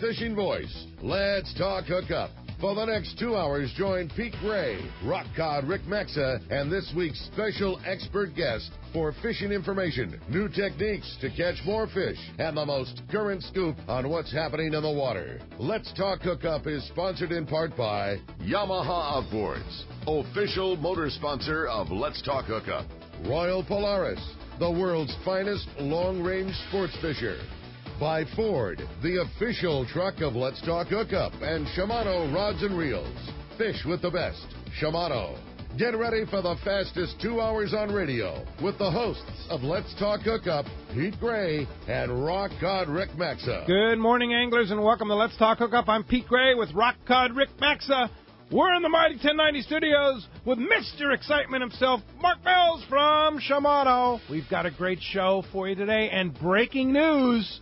fishing voice. Let's talk hookup. For the next 2 hours, join Pete Gray, rock cod Rick Maxa, and this week's special expert guest for fishing information, new techniques to catch more fish, and the most current scoop on what's happening in the water. Let's Talk Hookup is sponsored in part by Yamaha Outboards, official motor sponsor of Let's Talk Hookup. Royal Polaris, the world's finest long-range sports fisher. By Ford, the official truck of Let's Talk Hookup, and Shimano Rods and Reels. Fish with the best. Shimano. Get ready for the fastest 2 hours on radio with the hosts of Let's Talk Hookup, Pete Gray and Rock Cod Rick Maxa. Good morning, anglers, and welcome to Let's Talk Hookup. I'm Pete Gray with Rock Cod Rick Maxa. We're in the Mighty 1090 studios with Mr. Excitement himself, Marc from Shimano. We've got a great show for you today, and breaking news.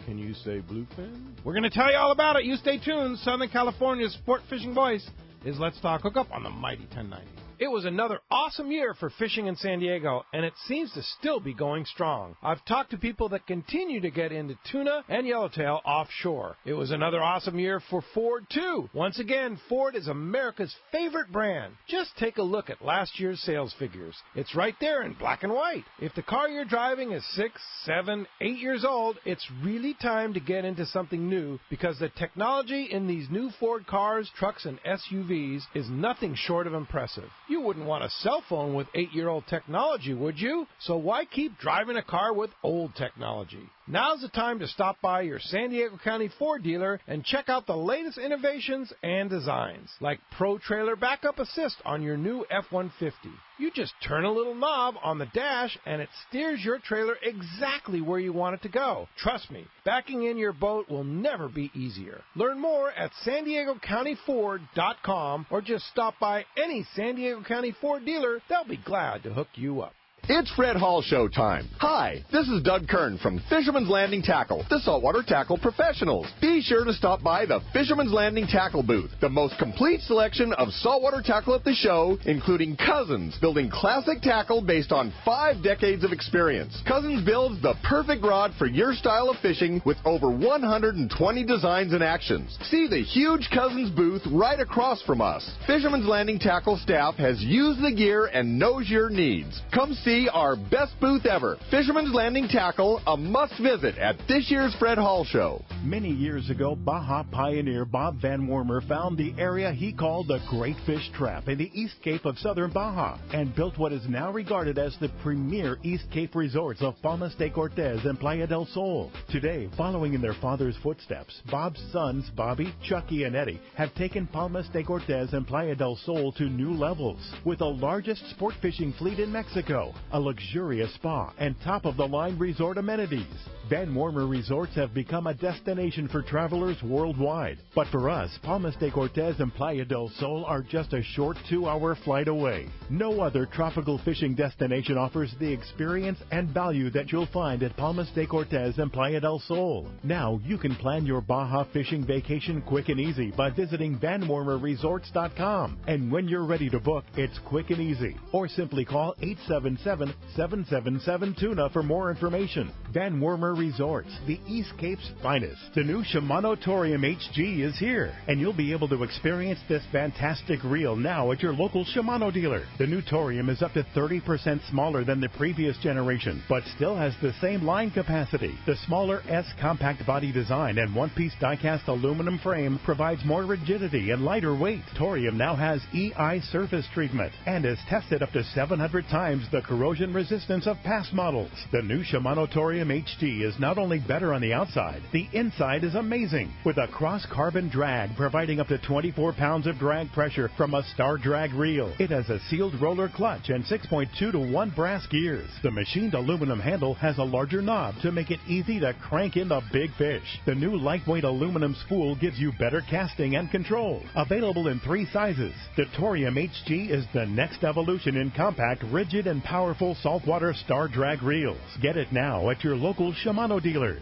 Can you say bluefin? We're going to tell you all about it. You stay tuned. Southern California's sport fishing voice is Let's Talk Hookup on the Mighty 1090. It was another awesome year for fishing in San Diego, and it seems to still be going strong. I've talked to people that continue to get into tuna and yellowtail offshore. It was another awesome year for Ford, too. Once again, Ford is America's favorite brand. Just take a look at last year's sales figures. It's right there in black and white. If the car you're driving is 6, 7, 8 years old, it's really time to get into something new because the technology in these new Ford cars, trucks, and SUVs is nothing short of impressive. You wouldn't want a cell phone with 8-year-old technology, would you? So why keep driving a car with old technology? Now's the time to stop by your San Diego County Ford dealer and check out the latest innovations and designs, like Pro Trailer Backup Assist on your new F-150. You just turn a little knob on the dash and it steers your trailer exactly where you want it to go. Trust me, backing in your boat will never be easier. Learn more at SanDiegoCountyFord.com or just stop by any San Diego County Ford dealer. They'll be glad to hook you up. It's Fred Hall Show time. Hi, this is Doug Kern from Fisherman's Landing Tackle, the saltwater tackle professionals. Be sure to stop by the Fisherman's Landing Tackle booth, the most complete selection of saltwater tackle at the show, including Cousins, building classic tackle based on 5 decades of experience. Cousins builds the perfect rod for your style of fishing with over 120 designs and actions. See the huge Cousins booth right across from us. Fisherman's Landing Tackle staff has used the gear and knows your needs. Come see our best booth ever. Fisherman's Landing Tackle, a must-visit at this year's Fred Hall Show. Many years ago, Baja pioneer Bob Van Wormer found the area he called the Great Fish Trap in the East Cape of southern Baja and built what is now regarded as the premier East Cape resorts of Palmas de Cortez and Playa del Sol. Today, following in their father's footsteps, Bob's sons, Bobby, Chucky, and Eddie, have taken Palmas de Cortez and Playa del Sol to new levels with the largest sport fishing fleet in Mexico, a luxurious spa, and top-of-the-line resort amenities. Van Wormer Resorts have become a destination for travelers worldwide. But for us, Palmas de Cortez and Playa del Sol are just a short 2-hour flight away. No other tropical fishing destination offers the experience and value that you'll find at Palmas de Cortez and Playa del Sol. Now you can plan your Baja fishing vacation quick and easy by visiting VanWormerResorts.com. And when you're ready to book, it's quick and easy. Or simply call 877-777-TUNA for more information. Van Wormer Resorts, the East Cape's finest. The new Shimano Torium HG is here, and you'll be able to experience this fantastic reel now at your local Shimano dealer. The new Torium is up to 30% smaller than the previous generation, but still has the same line capacity. The smaller S compact body design and one-piece die-cast aluminum frame provides more rigidity and lighter weight. Torium now has EI surface treatment and is tested up to 700 times the corrosion resistance of past models. The new Shimano Torium HG is not only better on the outside, the inside is amazing, with a cross-carbon drag providing up to 24 pounds of drag pressure from a Star Drag reel. It has a sealed roller clutch and 6.2 to 1 brass gears. The machined aluminum handle has a larger knob to make it easy to crank in the big fish. The new lightweight aluminum spool gives you better casting and control. Available in 3 sizes, the Torium HG is the next evolution in compact, rigid, and powerful saltwater Star Drag reels. Get it now at your local Shimano dealers.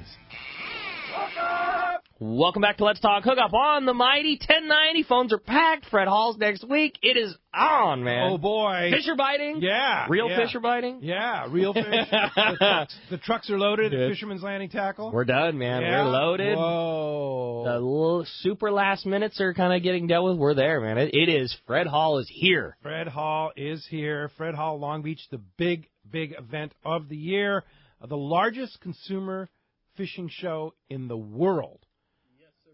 Welcome back to Let's Talk Hookup on the Mighty 1090. Phones are packed. Fred Hall's next week. It is on, man. Oh, boy. Fish are biting? Yeah. Real fish are biting? Yeah, real fish. the trucks are loaded at Fisherman's Landing Tackle. We're done, man. Yeah. We're loaded. Whoa. The little super last minutes are kind of getting dealt with. We're there, man. It is. Fred Hall is here. Fred Hall is here. Fred Hall, Long Beach, the big event of the year. The largest consumer fishing show in the world.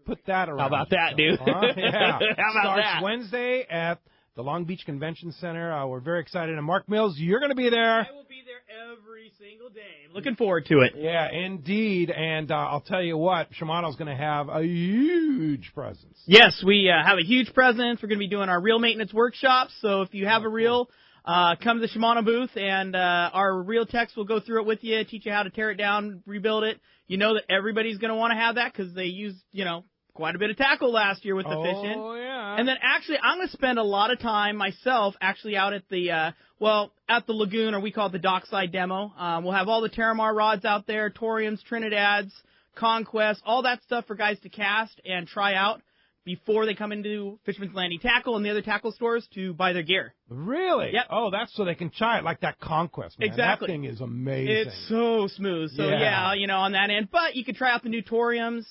Put that around. How about that, dude? Yeah. How about Starts that? Wednesday at the Long Beach Convention Center. We're very excited. And Mark Mills, you're going to be there. I will be there every single day. Looking forward to it. Yeah, indeed. And I'll tell you what, Shimano's going to have a huge presence. Yes, we have a huge presence. We're going to be doing our reel maintenance workshops. So if you have a reel, come to the Shimano booth, and our reel techs will go through it with you, teach you how to tear it down, rebuild it. You know that everybody's going to want to have that because they used, quite a bit of tackle last year with the fishing. Oh, yeah. And then actually, I'm going to spend a lot of time myself actually out at the, at the lagoon, or we call it the dockside demo. We'll have all the Terramar rods out there, Toriums, Trinidads, Conquest, all that stuff for guys to cast and try out before they come into Fisherman's Landing Tackle and the other tackle stores to buy their gear. Really? Yep. Oh, that's so they can try it like that Conquest, man. Exactly. That thing is amazing. It's so smooth. So, yeah, on that end. But you can try out the new Toriums,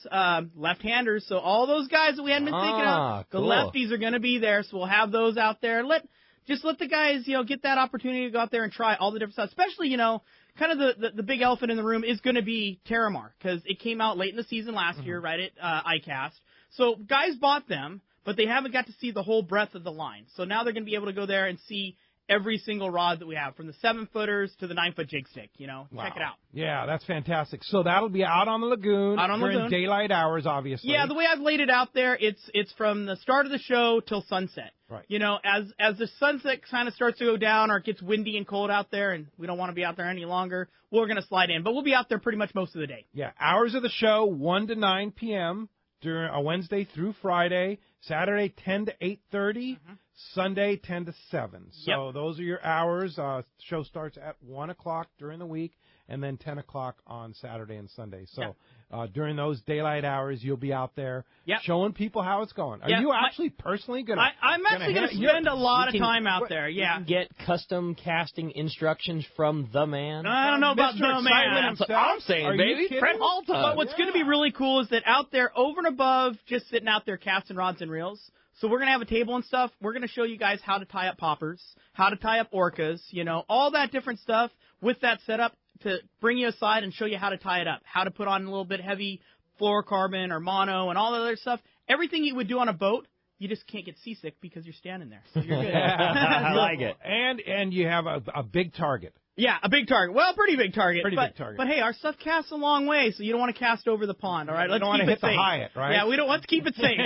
left-handers. So all those guys that we hadn't been thinking of, the cool. lefties are going to be there. So we'll have those out there. Let the guys, get that opportunity to go out there and try all the different stuff. Especially, kind of the big elephant in the room is going to be Terramar, because it came out late in the season last year, right at ICAST. So guys bought them, but they haven't got to see the whole breadth of the line. So now they're going to be able to go there and see every single rod that we have, from the 7-footers to the 9-foot jig stick. Wow. Check it out. Yeah, that's fantastic. So that'll be out on the lagoon during daylight hours, obviously. Yeah, the way I've laid it out there, it's from the start of the show till sunset. Right. As the sunset kind of starts to go down, or it gets windy and cold out there, and we don't want to be out there any longer, we're going to slide in. But we'll be out there pretty much most of the day. Yeah, hours of the show, 1 to 9 p.m. during a Wednesday through Friday, Saturday 10 to 8:30, Sunday 10 to 7. So those are your hours. Show starts at 1 o'clock during the week, and then 10 o'clock on Saturday and Sunday. So during those daylight hours, you'll be out there showing people how it's going. Are you actually personally going to? I'm actually going to spend a lot of time out there. Yeah. You can get custom casting instructions from the man. I don't know about the man. That's what I'm saying, baby. Fred Hall time. But what's going to be really cool is that out there, over and above just sitting out there casting rods and reels, so we're going to have a table and stuff. We're going to show you guys how to tie up poppers, how to tie up orcas, all that different stuff with that setup to bring you aside and show you how to tie it up, how to put on a little bit heavy fluorocarbon or mono and all that other stuff. Everything you would do on a boat, you just can't get seasick because you're standing there. So you're good. I like it. And you have a big target. Yeah, a big target. Well, pretty big target. Big target. But hey, our stuff casts a long way, so you don't want to cast over the pond, all right? Let's keep it safe. Hit the Hyatt, right? Yeah, we don't want to keep it safe,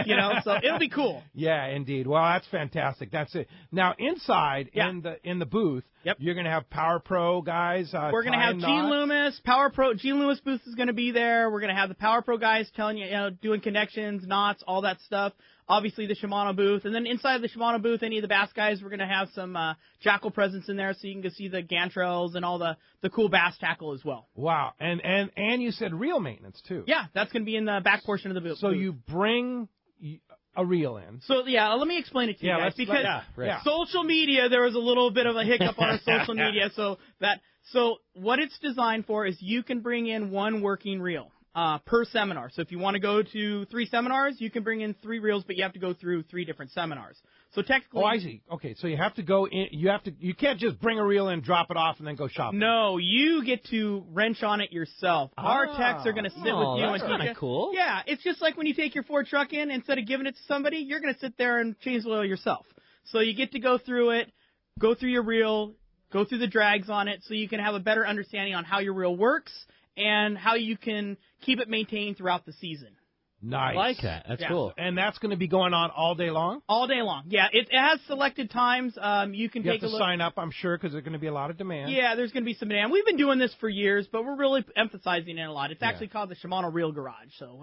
so it'll be cool. Yeah, indeed. Well, that's fantastic. That's it. Now, inside in the booth, you're going to have Power Pro guys. We're going to have Gene Loomis, Power Pro. Gene Loomis booth is going to be there. We're going to have the Power Pro guys telling you, doing connections, knots, all that stuff. Obviously, the Shimano booth. And then inside the Shimano booth, any of the bass guys, we're going to have some Jackal presence in there so you can go see the gantrels and all the cool bass tackle as well. Wow. And you said reel maintenance, too. Yeah, that's going to be in the back portion of the booth. So you bring a reel in. So, let me explain it to you guys. Because social media, there was a little bit of a hiccup on our social media. So what it's designed for is you can bring in one working reel per seminar. So if you want to go to 3 seminars, you can bring in 3 reels, but you have to go through 3 different seminars. So technically, I see. Okay, so you have to go in. You can't just bring a reel in, drop it off, and then go shopping. No, you get to wrench on it yourself. Our techs are going to sit with you and teach you. That's kind of cool. Yeah, it's just like when you take your Ford truck in, instead of giving it to somebody, you're going to sit there and change the oil yourself. So you get to go through it, go through your reel, go through the drags on it, so you can have a better understanding on how your reel works and how you can keep it maintained throughout the season. Nice. I like that. That's cool. And that's going to be going on all day long? All day long. Yeah, it has selected times. You can take a look. You have to sign up, I'm sure, because there's going to be a lot of demand. Yeah, there's going to be some demand. We've been doing this for years, but we're really emphasizing it a lot. It's actually called the Shimano Reel Garage. So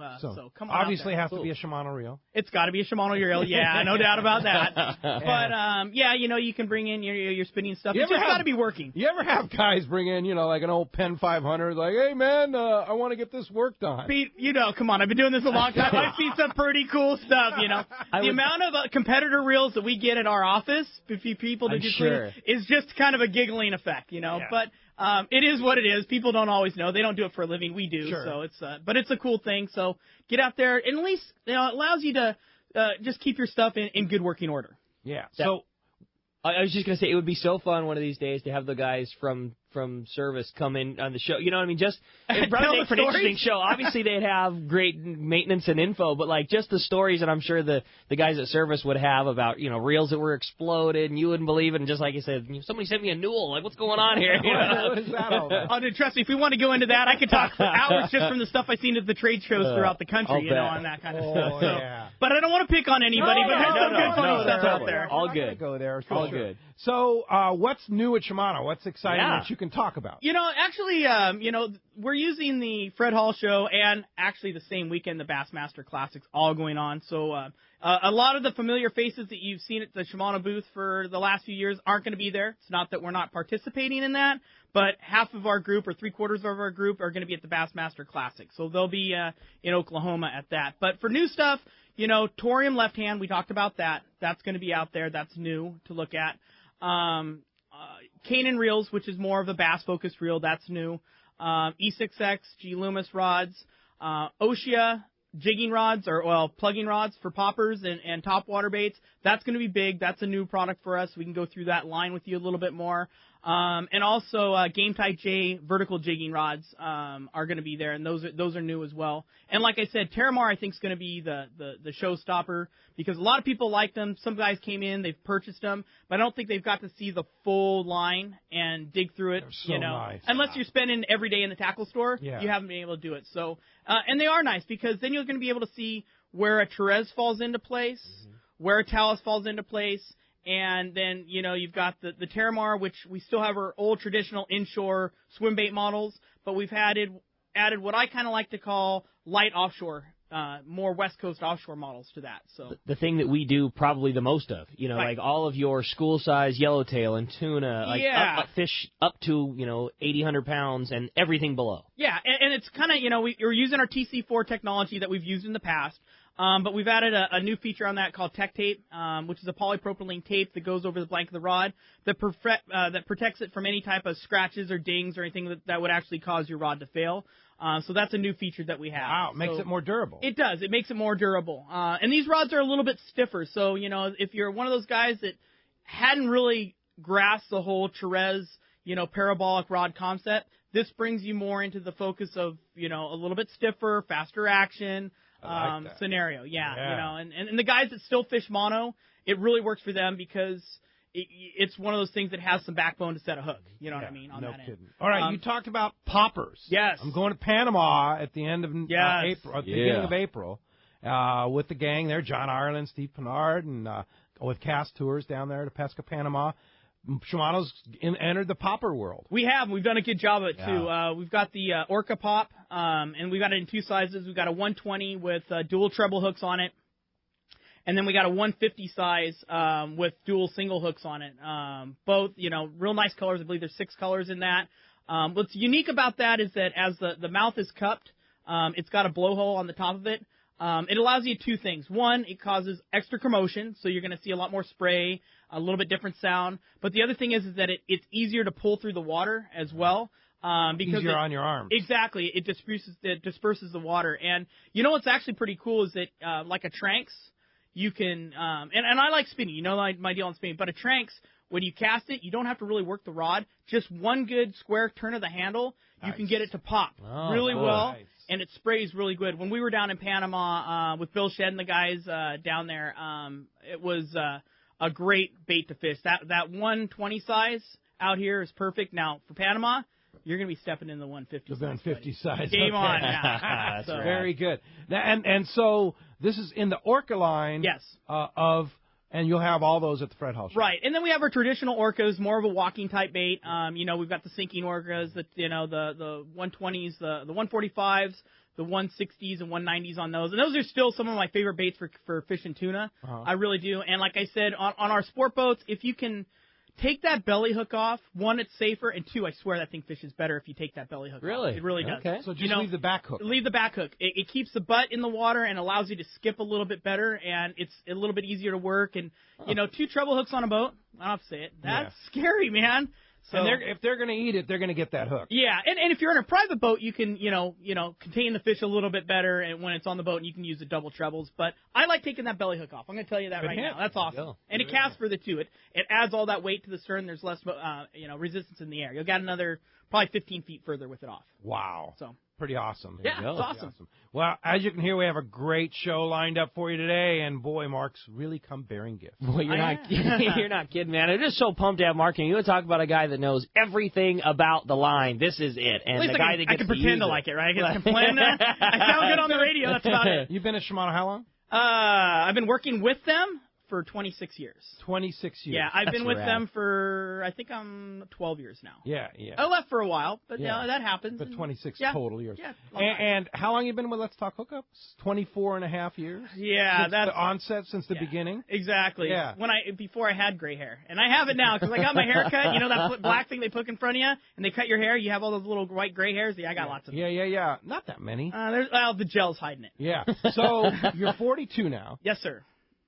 come on. Obviously, it has to be a Shimano reel. It's got to be a Shimano reel. Yeah, no doubt about that. But you can bring in your spinning stuff. It's just got to be working. You ever have guys bring in, like an old Penn 500, like, hey man, I want to get this work done. Pete, come on, I've been doing this a lot long time. I've seen some pretty cool stuff, you know. The amount of competitor reels that we get at our office, people to just is just kind of a giggling effect, you know. Yeah. But it is what it is. People don't always know. They don't do it for a living. We do. So it's but it's a cool thing. So get out there, and at least it allows you to just keep your stuff in good working order. Yeah. So I was just going to say, it would be so fun one of these days to have the guys from service come in on the show. You know what I mean? Just it'd probably make for an interesting show. Obviously, they'd have great maintenance and info, but like just the stories that I'm sure the guys at service would have about, you know, reels that were exploded and you wouldn't believe it. And just like you said, somebody sent me a newel. Like, what's going on here? You know? What is that all about? Oh, trust me, if we want to go into that, I could talk for hours just from the stuff I've seen at the trade shows throughout the country, on that kind of stuff. So, yeah. But I don't want to pick on anybody, but there's some good funny stuff out there. All good. Go there. All good. So, what's new at Shimano? What's exciting that you can talk about? You know, actually, we're using the Fred Hall show and actually the same weekend the Bassmaster Classics all going on. So a lot of the familiar faces that you've seen at the Shimano booth for the last few years aren't going to be there. It's not that we're not participating in that, but half of our group or 3/4 of our group are going to be at the Bassmaster Classic. So they'll be in Oklahoma at that. But for new stuff, you know, Torium left hand, we talked about that. That's going to be out there. That's new to look at. Canaan reels, which is more of a bass-focused reel, that's new. E6X, G Loomis rods, Oshia jigging rods, plugging rods for poppers and top water baits. That's going to be big. That's a new product for us. We can go through that line with you a little bit more. And also Game Type J vertical jigging rods are going to be there, and those are new as well. And like I said, Terramar I think is going to be the showstopper because a lot of people like them. Some guys came in, they've purchased them, but I don't think they've got to see the full line and dig through it. They're so nice. Unless you're spending every day in the tackle store, you haven't been able to do it. So and they are nice because then you're going to be able to see where a Therese falls into place, where a Talus falls into place. And then, you know, you've got the Terramar, which we still have our old traditional inshore swim bait models, but we've added what I kind of like to call light offshore, more West Coast offshore models to that. So the thing that we do probably the most of, you know, like all of your school size yellowtail and tuna, like fish up to, you know, 80, 100 pounds and everything below. Yeah, and it's kind of, you know, we're using our TC4 technology that we've used in the past. But we've added a new feature on that called Tech Tape, which is a polypropylene tape that goes over the blank of the rod that protects it from any type of scratches or dings or anything that would actually cause your rod to fail. So that's a new feature that we have. Wow, it makes it more durable. It does. It makes it more durable. And these rods are a little bit stiffer. So, you know, if you're one of those guys that hadn't really grasped the whole Therese, you know, parabolic rod concept, this brings you more into the focus of, you know, a little bit stiffer, faster action. Scenario, you know, and the guys that still fish mono, it really works for them because it's one of those things that has some backbone to set a hook. You know what I mean? On that kidding. End. All right, you talked about poppers. Yes, I'm going to Panama at the end of April, at the beginning of April, with the gang there, John Ireland, Steve Pinard, and with Cast Tours down there to Pesca, Panama. Shimano's entered the popper world. We have. We've done a good job of it, too. We've got the Orca Pop, and we've got it in two sizes. We've got a 120 with dual treble hooks on it, and then we got a 150 size with dual single hooks on it. Both, you know, real nice colors. I believe there's 6 colors in that. What's unique about that is that as the mouth is cupped, it's got a blowhole on the top of it. It allows you 2 things. One, it causes extra commotion, so you're going to see a lot more spray, a little bit different sound. But the other thing is that it's easier to pull through the water as well. Because easier on your arms. Exactly. It disperses the water. And you know what's actually pretty cool is that, like a Tranx, you can, and I like spinning, you know my deal on spinning, but a Tranx, when you cast it, you don't have to really work the rod. Just one good square turn of the handle, you can get it to pop really well. Nice. And it sprays really good. When we were down in Panama with Bill Shedd and the guys down there, it was a great bait to fish. That 120 size out here is perfect. Now, for Panama, you're going to be stepping in the 150 size. The 150 size. Game on. Yeah. That's very good. And so this is in the Orca line. Yes. And you'll have all those at the Fred Hall show. Right. And then we have our traditional orcas, more of a walking type bait. You know, we've got the sinking orcas, the 120s, the 145s, the 160s and 190s on those. And those are still some of my favorite baits for fishing tuna. I really do. And like I said, on our sport boats, if you can take that belly hook off. One, it's safer, and two, I swear that thing fishes better if you take that belly hook off. Really? It really does. Okay. So just leave the back hook. Leave the back hook. It keeps the butt in the water and allows you to skip a little bit better, and it's a little bit easier to work. And, 2 treble hooks on a boat, I don't have to say it, that's scary, man. So And if they're going to eat it, they're going to get that hook. yeah, and if you're in a private boat, you can, contain the fish a little bit better, and when it's on the boat, and you can use the double trebles. But I like taking that belly hook off. I'm going to tell you that right now. That's awesome. And it casts further too. It adds all that weight to the stern. There's less, resistance in the air. You'll get another probably 15 feet further with it off. Wow. So pretty awesome. yeah, it's awesome. Well, as you can hear, we have a great show lined up for you today, and boy, Mark's really come bearing gifts. Well, you're not kidding, man. I'm just so pumped to have Marc. And you would talk about a guy that knows everything about the line. This is it. And At least the guy that gets I can pretend to like it, right? I can complain. I sound good on the radio. That's about it. You've been at Shimano how long? I've been working with them for 26 years. 26 years. Yeah, I've been with rad. them for, I think I'm 12 years now. Yeah. I left for a while, but that happens. But 26 Yeah. total years. Yeah, long time. And how long you been with Let's Talk Hookups? 24 and a half years? Yeah, Since that's the onset, since the beginning? Exactly. Yeah. Before I had gray hair, and I have it now because I got my hair cut. You know that black thing they put in front of you, and they cut your hair. You have all those little white gray hairs. Yeah, I got lots of them. Yeah. Not that many. The gel's hiding it. Yeah. So you're 42 now. Yes, sir.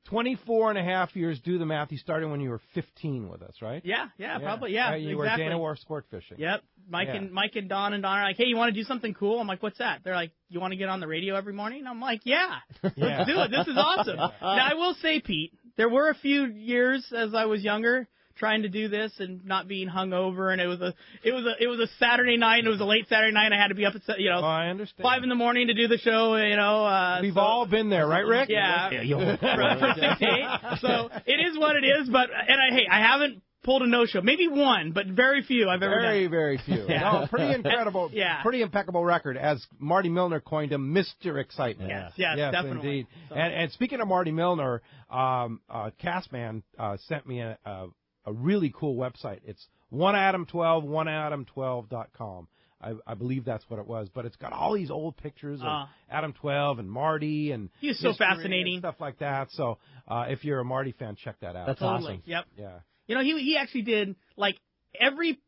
24 and a half years, do the math. You started when you were 15 with us, right? Yeah, probably. Yeah, You were exactly. Dana Wharf Sport Fishing. Yep. Mike and Don are like, hey, you want to do something cool? I'm like, what's that? They're like, you want to get on the radio every morning? I'm like, yeah. Let's do it. This is awesome. Now, I will say, Pete, there were a few years as I was younger trying to do this and not being hungover, and it was a Saturday night, and it was a late Saturday night, and I had to be up at I understand. 5 in the morning to do the show. We've all been there, right, Rick? Yeah. For 6 to 8. So it is what it is. But I haven't pulled a no-show. Maybe one, but very few I've ever done. Very few. No, pretty incredible. Pretty impeccable record, as Marty Milner coined him, Mr. Excitement. Yes, definitely. Indeed. So. And speaking of Marty Milner, Castman sent me a really cool website. It's oneadam12 I believe that's what it was, but it's got all these old pictures of Adam 12 and Marty and he was so fascinating and stuff like that. So if you're a Marty fan, check that out. That's totally. awesome. Yep. Yeah. He actually did like every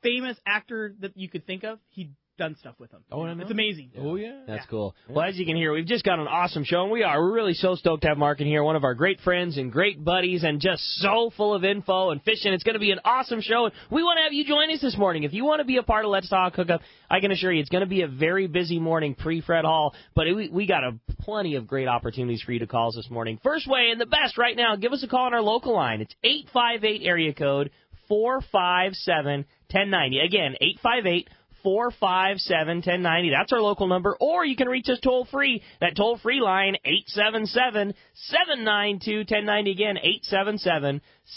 famous actor that you could think of. He'd done stuff with them. Oh, I know. It's amazing. Oh, yeah. That's cool. Well, as you can hear, we've just got an awesome show, and we're really so stoked to have Marc in here, one of our great friends and great buddies, and just so full of info and fishing. It's going to be an awesome show, and we want to have you join us this morning. If you want to be a part of Let's Talk Hookup, I can assure you it's going to be a very busy morning pre-Fred Hall, but we got plenty of great opportunities for you to call us this morning. First way and the best right now, give us a call on our local line. It's 858 area code 457-1090. Again, 858-457-1090. That's our local number. Or you can reach us toll-free. That toll-free line, 877-792-1090. Again,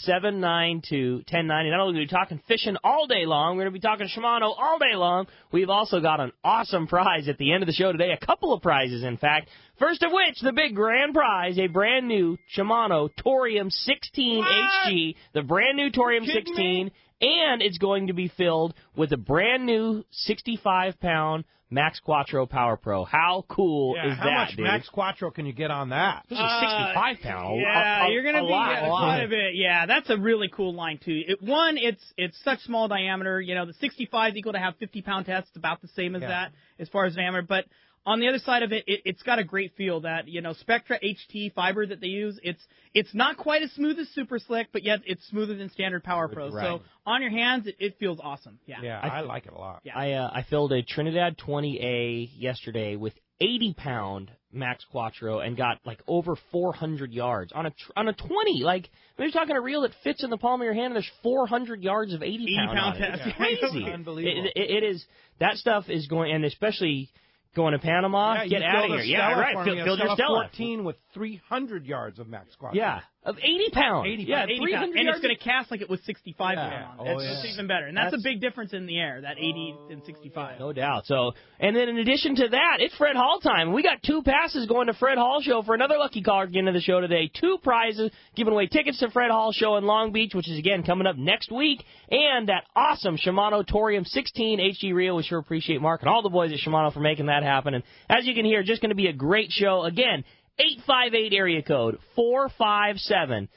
877-792-1090. Not only are we going to be talking fishing all day long, we're going to be talking Shimano all day long. We've also got an awesome prize at the end of the show today. A couple of prizes, in fact. First of which, the big grand prize, a brand new Shimano Torium 16 HG. The brand new Torium 16. And it's going to be filled with a brand new 65-pound Max Quattro Power Pro. How cool is that, how much dude? Max Quattro can you get on that? This is 65-pound. Yeah, you're going to be quite lot. a bit. Yeah, that's a really cool line, too. It's such small diameter. The 65 is equal to have 50-pound test. It's about the same as that as far as diameter. But on the other side of it, it's got a great feel. That Spectra HT fiber that they use, it's not quite as smooth as Super Slick, but yet it's smoother than standard Power Pro. Right. So on your hands, it feels awesome. Yeah, I like it a lot. Yeah. I filled a Trinidad 20A yesterday with 80-pound Max Quattro and got like over 400 yards on a 20. Like we're talking a reel that fits in the palm of your hand, and there's 400 yards of 80-pound test. It's crazy. Unbelievable. It is. That stuff is going, and especially going to Panama, get out of here. Yeah, right. Build your Stella. 14 with 300 yards of Max Quattro. Yeah, of 80 pounds. 80 yeah, 80 300 pounds. And yards. it's going to cast like it was 65 Yeah. on. It's even better. And that's a big difference in the air, that 80 and 65. No doubt. So, and then in addition to that, it's Fred Hall time. We got 2 passes going to Fred Hall Show for another lucky caller at the end of the show today. 2 prizes, giving away tickets to Fred Hall Show in Long Beach, which is, again, coming up next week, and that awesome Shimano Torium 16 HG reel. We sure appreciate Marc and all the boys at Shimano for making that happen. And as you can hear, just going to be a great show. Again, 858 area code 457-1090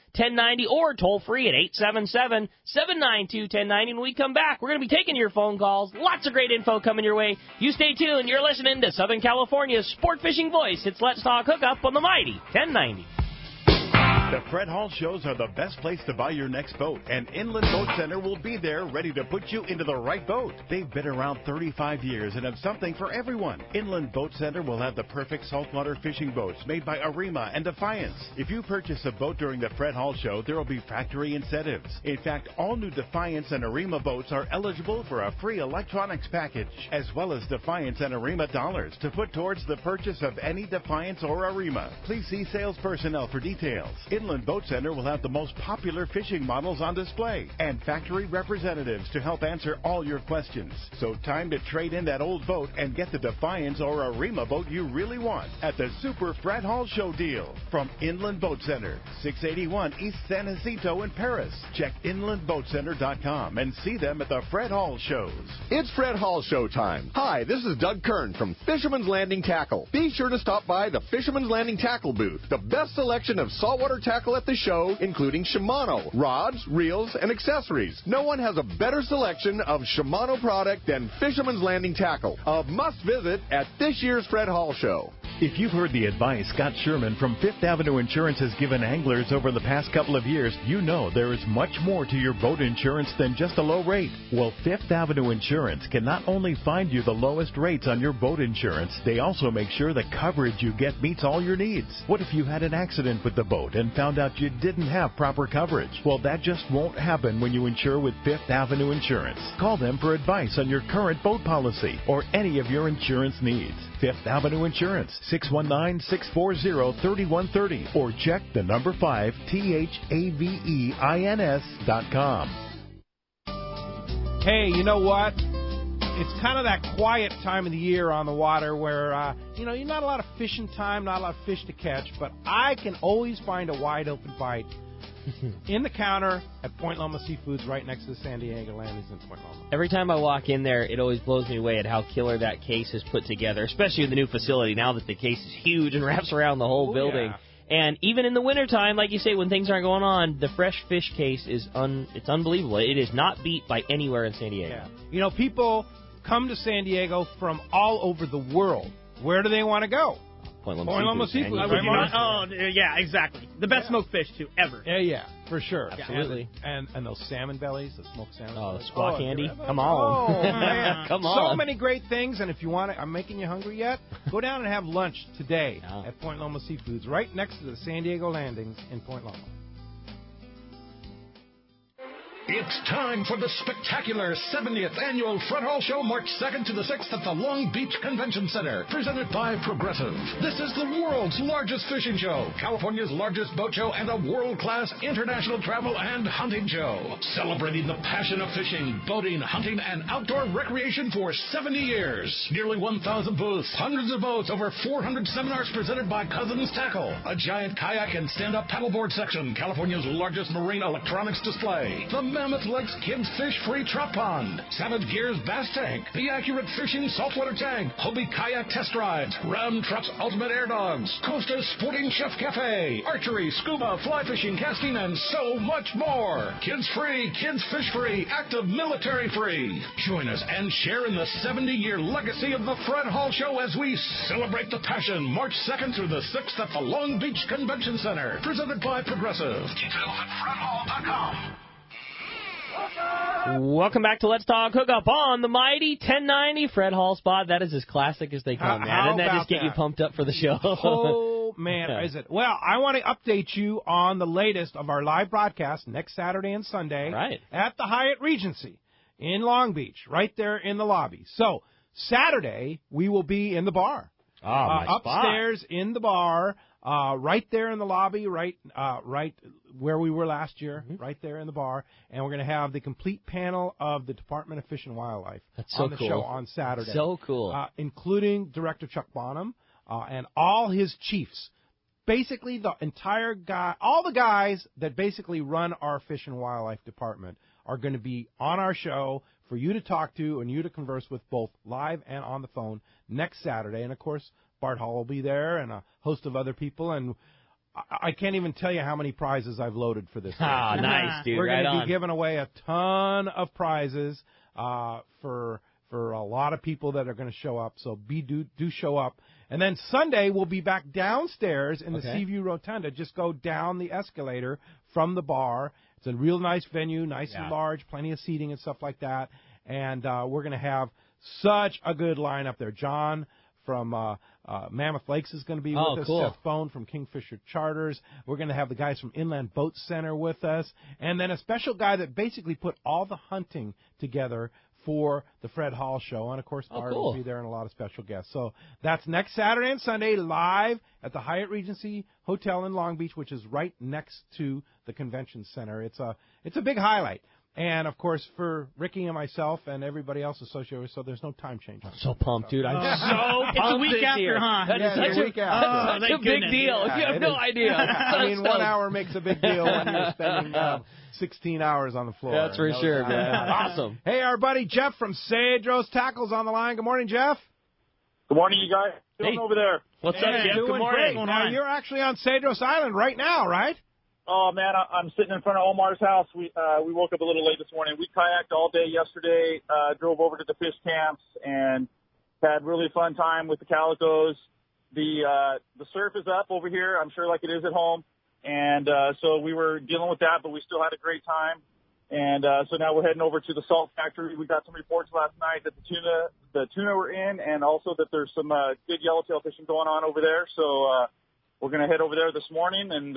or toll free at 877-792-1090. When we come back, we're going to be taking your phone calls. Lots of great info coming your way. You stay tuned. You're listening to Southern California's sport fishing voice. It's Let's Talk Hookup on the Mighty 1090. The Fred Hall shows are the best place to buy your next boat, and Inland Boat Center will be there ready to put you into the right boat. They've been around 35 years and have something for everyone. Inland Boat Center will have the perfect saltwater fishing boats made by Arima and Defiance. If you purchase a boat during the Fred Hall show, there will be factory incentives. In fact, all new Defiance and Arima boats are eligible for a free electronics package, as well as Defiance and Arima dollars to put towards the purchase of any Defiance or Arima. Please see sales personnel for details. Inland Boat Center will have the most popular fishing models on display and factory representatives to help answer all your questions. So time to trade in that old boat and get the Defiance or Arima boat you really want at the Super Fred Hall Show deal from Inland Boat Center, 681 East San Jacinto in Paris. Check inlandboatcenter.com and see them at the Fred Hall shows. It's Fred Hall show time. Hi, this is Doug Kern from Fisherman's Landing Tackle. Be sure to stop by the Fisherman's Landing Tackle booth. The best selection of saltwater tackle at the show, including Shimano, rods, reels, and accessories. No one has a better selection of Shimano product than Fisherman's Landing Tackle. A must visit at this year's Fred Hall show. If you've heard the advice Scott Sherman from Fifth Avenue Insurance has given anglers over the past couple of years, you know there is much more to your boat insurance than just a low rate. Well, Fifth Avenue Insurance can not only find you the lowest rates on your boat insurance, they also make sure the coverage you get meets all your needs. What if you had an accident with the boat and found out you didn't have proper coverage? Well, that just won't happen when you insure with Fifth Avenue Insurance. Call them for advice on your current boat policy or any of your insurance needs. Fifth Avenue Insurance, 619-640-3130, or check the number 5 THAVEINS.com. Hey, you know what? It's kind of that quiet time of the year on the water where, you're not a lot of fishing time, not a lot of fish to catch, but I can always find a wide open bite in the counter at Point Loma Seafoods right next to the San Diego landings in Point Loma. Every time I walk in there, it always blows me away at how killer that case is put together, especially in the new facility now that the case is huge and wraps around the whole building. Yeah. And even in the wintertime, like you say, when things aren't going on, the fresh fish case is it's unbelievable. It is not beat by anywhere in San Diego. Yeah. People come to San Diego from all over the world. Where do they want to go? Point Loma Seafoods. Oh, yeah, exactly. The best smoked fish, too, ever. Yeah, for sure. Absolutely. And those salmon bellies, the smoked salmon bellies. Squaw candy. Come on. Oh, man. Come on. So many great things, and if you want it, I'm making you hungry yet? Go down and have lunch today at Point Loma Seafoods, right next to the San Diego landings in Point Loma. It's time for the spectacular 70th Annual Fred Hall Show, March 2nd to the 6th at the Long Beach Convention Center, presented by Progressive. This is the world's largest fishing show, California's largest boat show, and a world-class international travel and hunting show. Celebrating the passion of fishing, boating, hunting, and outdoor recreation for 70 years. Nearly 1,000 booths, hundreds of boats, over 400 seminars presented by Cousins Tackle, a giant kayak and stand-up paddleboard section, California's largest marine electronics display, the Mammoth Lakes Kids Fish Free Trout Pond, Savage Gear's Bass Tank, the Accurate Fishing Saltwater Tank, Hobie Kayak Test Rides, Ram Trucks Ultimate Air Dogs, Costa's Sporting Chef Cafe, Archery, Scuba, Fly Fishing, Casting, and so much more. Kids Free, Kids Fish Free, Active Military Free. Join us and share in the 70-year legacy of the Fred Hall Show as we celebrate the passion, March 2nd through the 6th at the Long Beach Convention Center. Presented by Progressive. Details at fredhall.com. Welcome back to Let's Talk Hookup on the Mighty 1090 Fred Hall spot. That is as classic as they come, man. Doesn't that just get you pumped up for the show? Oh, man, is it? Well, I want to update you on the latest of our live broadcast next Saturday and Sunday at the Hyatt Regency in Long Beach, right there in the lobby. So, Saturday, we will be in the bar. Upstairs in the bar, right there in the lobby, right where we were last year, right there in the bar, and we're going to have the complete panel of the Department of Fish and Wildlife on the show on Saturday. So cool. Including Director Chuck Bonham and all his chiefs. Basically, the entire all the guys that basically run our Fish and Wildlife Department are going to be on our show for you to talk to and you to converse with both live and on the phone next Saturday. And, of course, Bart Hall will be there and a host of other people, and I can't even tell you how many prizes I've loaded for this. Ah, nice, dude. We're right going to on. be giving away a ton of prizes for a lot of people that are going to show up. So do show up. And then Sunday we'll be back downstairs in the Seaview Rotunda. Just go down the escalator from the bar. It's a real nice venue, nice and large, plenty of seating and stuff like that. And we're going to have such a good lineup there. John from Mammoth Lakes is going to be with us. Cool. Seth Bone from Kingfisher Charters. We're going to have the guys from Inland Boat Center with us. And then a special guy that basically put all the hunting together for the Fred Hall Show. And, of course, Bart will be there and a lot of special guests. So that's next Saturday and Sunday live at the Hyatt Regency Hotel in Long Beach, which is right next to the Convention Center. It's a big highlight. And, of course, for Ricky and myself and everybody else associated with it, so there's no time change. I'm so pumped, dude. I'm so pumped. It's a week after, year. huh? That is such a big deal. Yeah, you have no idea. I mean, 1 hour makes a big deal when you're spending 16 hours on the floor. That's for sure, man. Awesome. Hey, our buddy Jeff from Cedros Tackles on the line. Good morning, Jeff. Good morning, you guys. What's going over there? What's up, Jeff? Doing Good morning. great. Now, you're actually on Cedros Island right now, right? Oh, man, I'm sitting in front of Omar's house. We woke up a little late this morning. We kayaked all day yesterday, drove over to the fish camps, and had really fun time with the calicos. The surf is up over here, I'm sure, like it is at home. And so we were dealing with that, but we still had a great time. And so now we're heading over to the salt factory. We got some reports last night that the tuna were in, and also that there's some good yellowtail fishing going on over there. So we're going to head over there this morning, and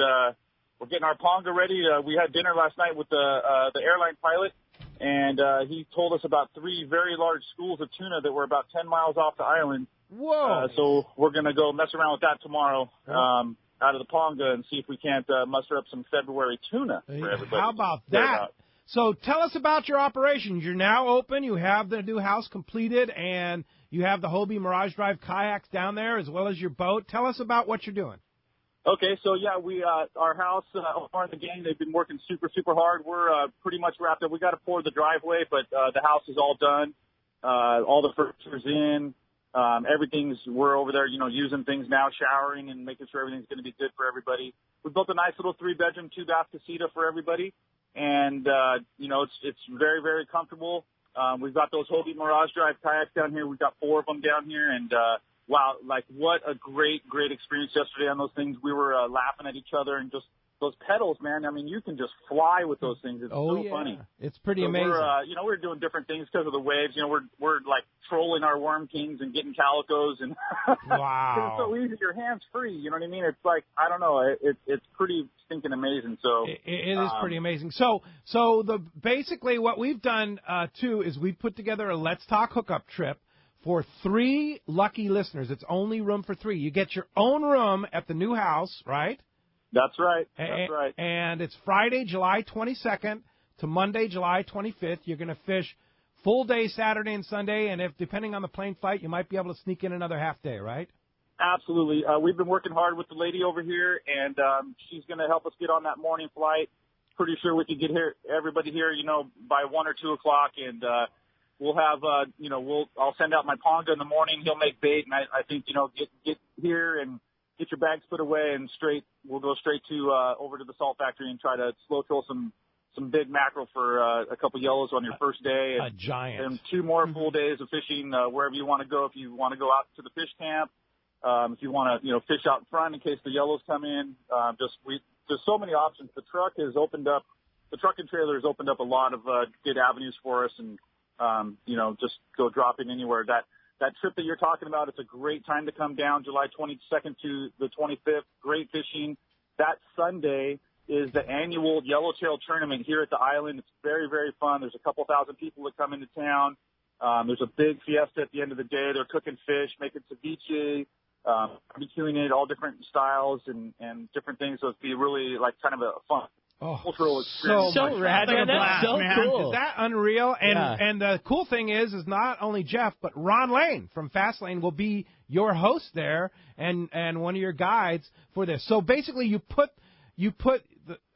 we're getting our ponga ready. We had dinner last night with the airline pilot, and he told us about 3 very large schools of tuna that were about 10 miles off the island. Whoa! So we're going to go mess around with that tomorrow out of the ponga and see if we can't muster up some February tuna for everybody. How about that? So tell us about your operation. You're now open. You have the new house completed, and you have the Hobie Mirage Drive kayaks down there as well as your boat. Tell us about what you're doing. Okay, so yeah, we our house, Omar and the gang, they've been working super hard. We're pretty much wrapped up. We got to pour the driveway, but the house is all done. All the furniture's in. We're over there, using things now, showering and making sure everything's going to be good for everybody. We built a nice little 3-bedroom, 2-bath casita for everybody, and it's very, very comfortable. We've got those Hobie Mirage Drive kayaks down here. We've got 4 of them down here, and wow, like what a great experience yesterday on those things. We were laughing at each other, and just those pedals, man. I mean, you can just fly with those things. It's so funny. It's pretty amazing. We're doing different things because of the waves. We're like trolling our Worm Kings and getting calicos, and wow, it's so easy. Your hands free. You know what I mean? It's like, I don't know. It's pretty stinking amazing. So it is pretty amazing. So basically what we've done too is we put together a Let's Talk Hookup trip for 3 lucky listeners. It's only room for 3. You get your own room at the new house, right? That's right. That's right. And it's Friday, July 22nd to Monday, July 25th. You're going to fish full day Saturday and Sunday, and if depending on the plane flight, you might be able to sneak in another half day, right? Absolutely. We've been working hard with the lady over here, and she's going to help us get on that morning flight. Pretty sure we can get everybody here, by 1 or 2 o'clock, and we'll have, I'll send out my ponga in the morning. He'll make bait, and I think, get here and get your bags put away, and we'll go straight to over to the salt factory and try to slow kill some big mackerel for a couple yellows on your first day. A giant. And 2 more full days of fishing wherever you want to go. If you want to go out to the fish camp, if you want to, fish out in front in case the yellows come in, there's so many options. The truck and trailer has opened up a lot of good avenues for us, and just go drop in anywhere. That trip that you're talking about, it's a great time to come down, July 22nd to the 25th. Great fishing. That Sunday is the annual Yellowtail tournament here at the island. It's very, very fun. There's a couple thousand people that come into town. There's a big fiesta at the end of the day. They're cooking fish, making ceviche, barbecuing it, all different styles and different things. So it'd be really like kind of a fun cultural experience. So rad, man. That's so cool. Is that unreal? And the cool thing is not only Jeff, but Ron Lane from Fastlane will be your host there and one of your guides for this. So basically you put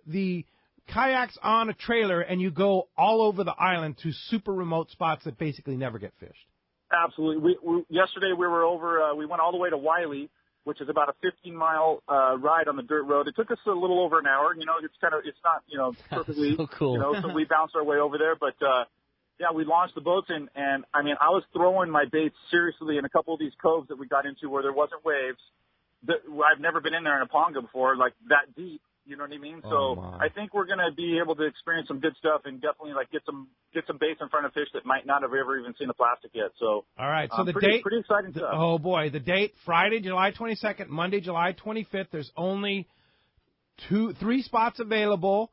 the kayaks on a trailer and you go all over the island to super remote spots that basically never get fished. Absolutely. Yesterday we were over. We went all the way to Wiley, which is about a 15-mile ride on the dirt road. It took us a little over an hour. You know, it's not perfectly so cool. So we bounced our way over there, but yeah, we launched the boats and I mean, I was throwing my baits seriously in a couple of these coves that we got into where there wasn't waves. I've never been in there in a ponga before, like that deep. You know what I mean? So I think we're going to be able to experience some good stuff and definitely like get some baits in front of fish that might not have ever even seen a plastic yet. So all right, so the pretty exciting date. stuff. Oh boy, the date: Friday, July 22nd, Monday, July 25th. There's only 3 spots available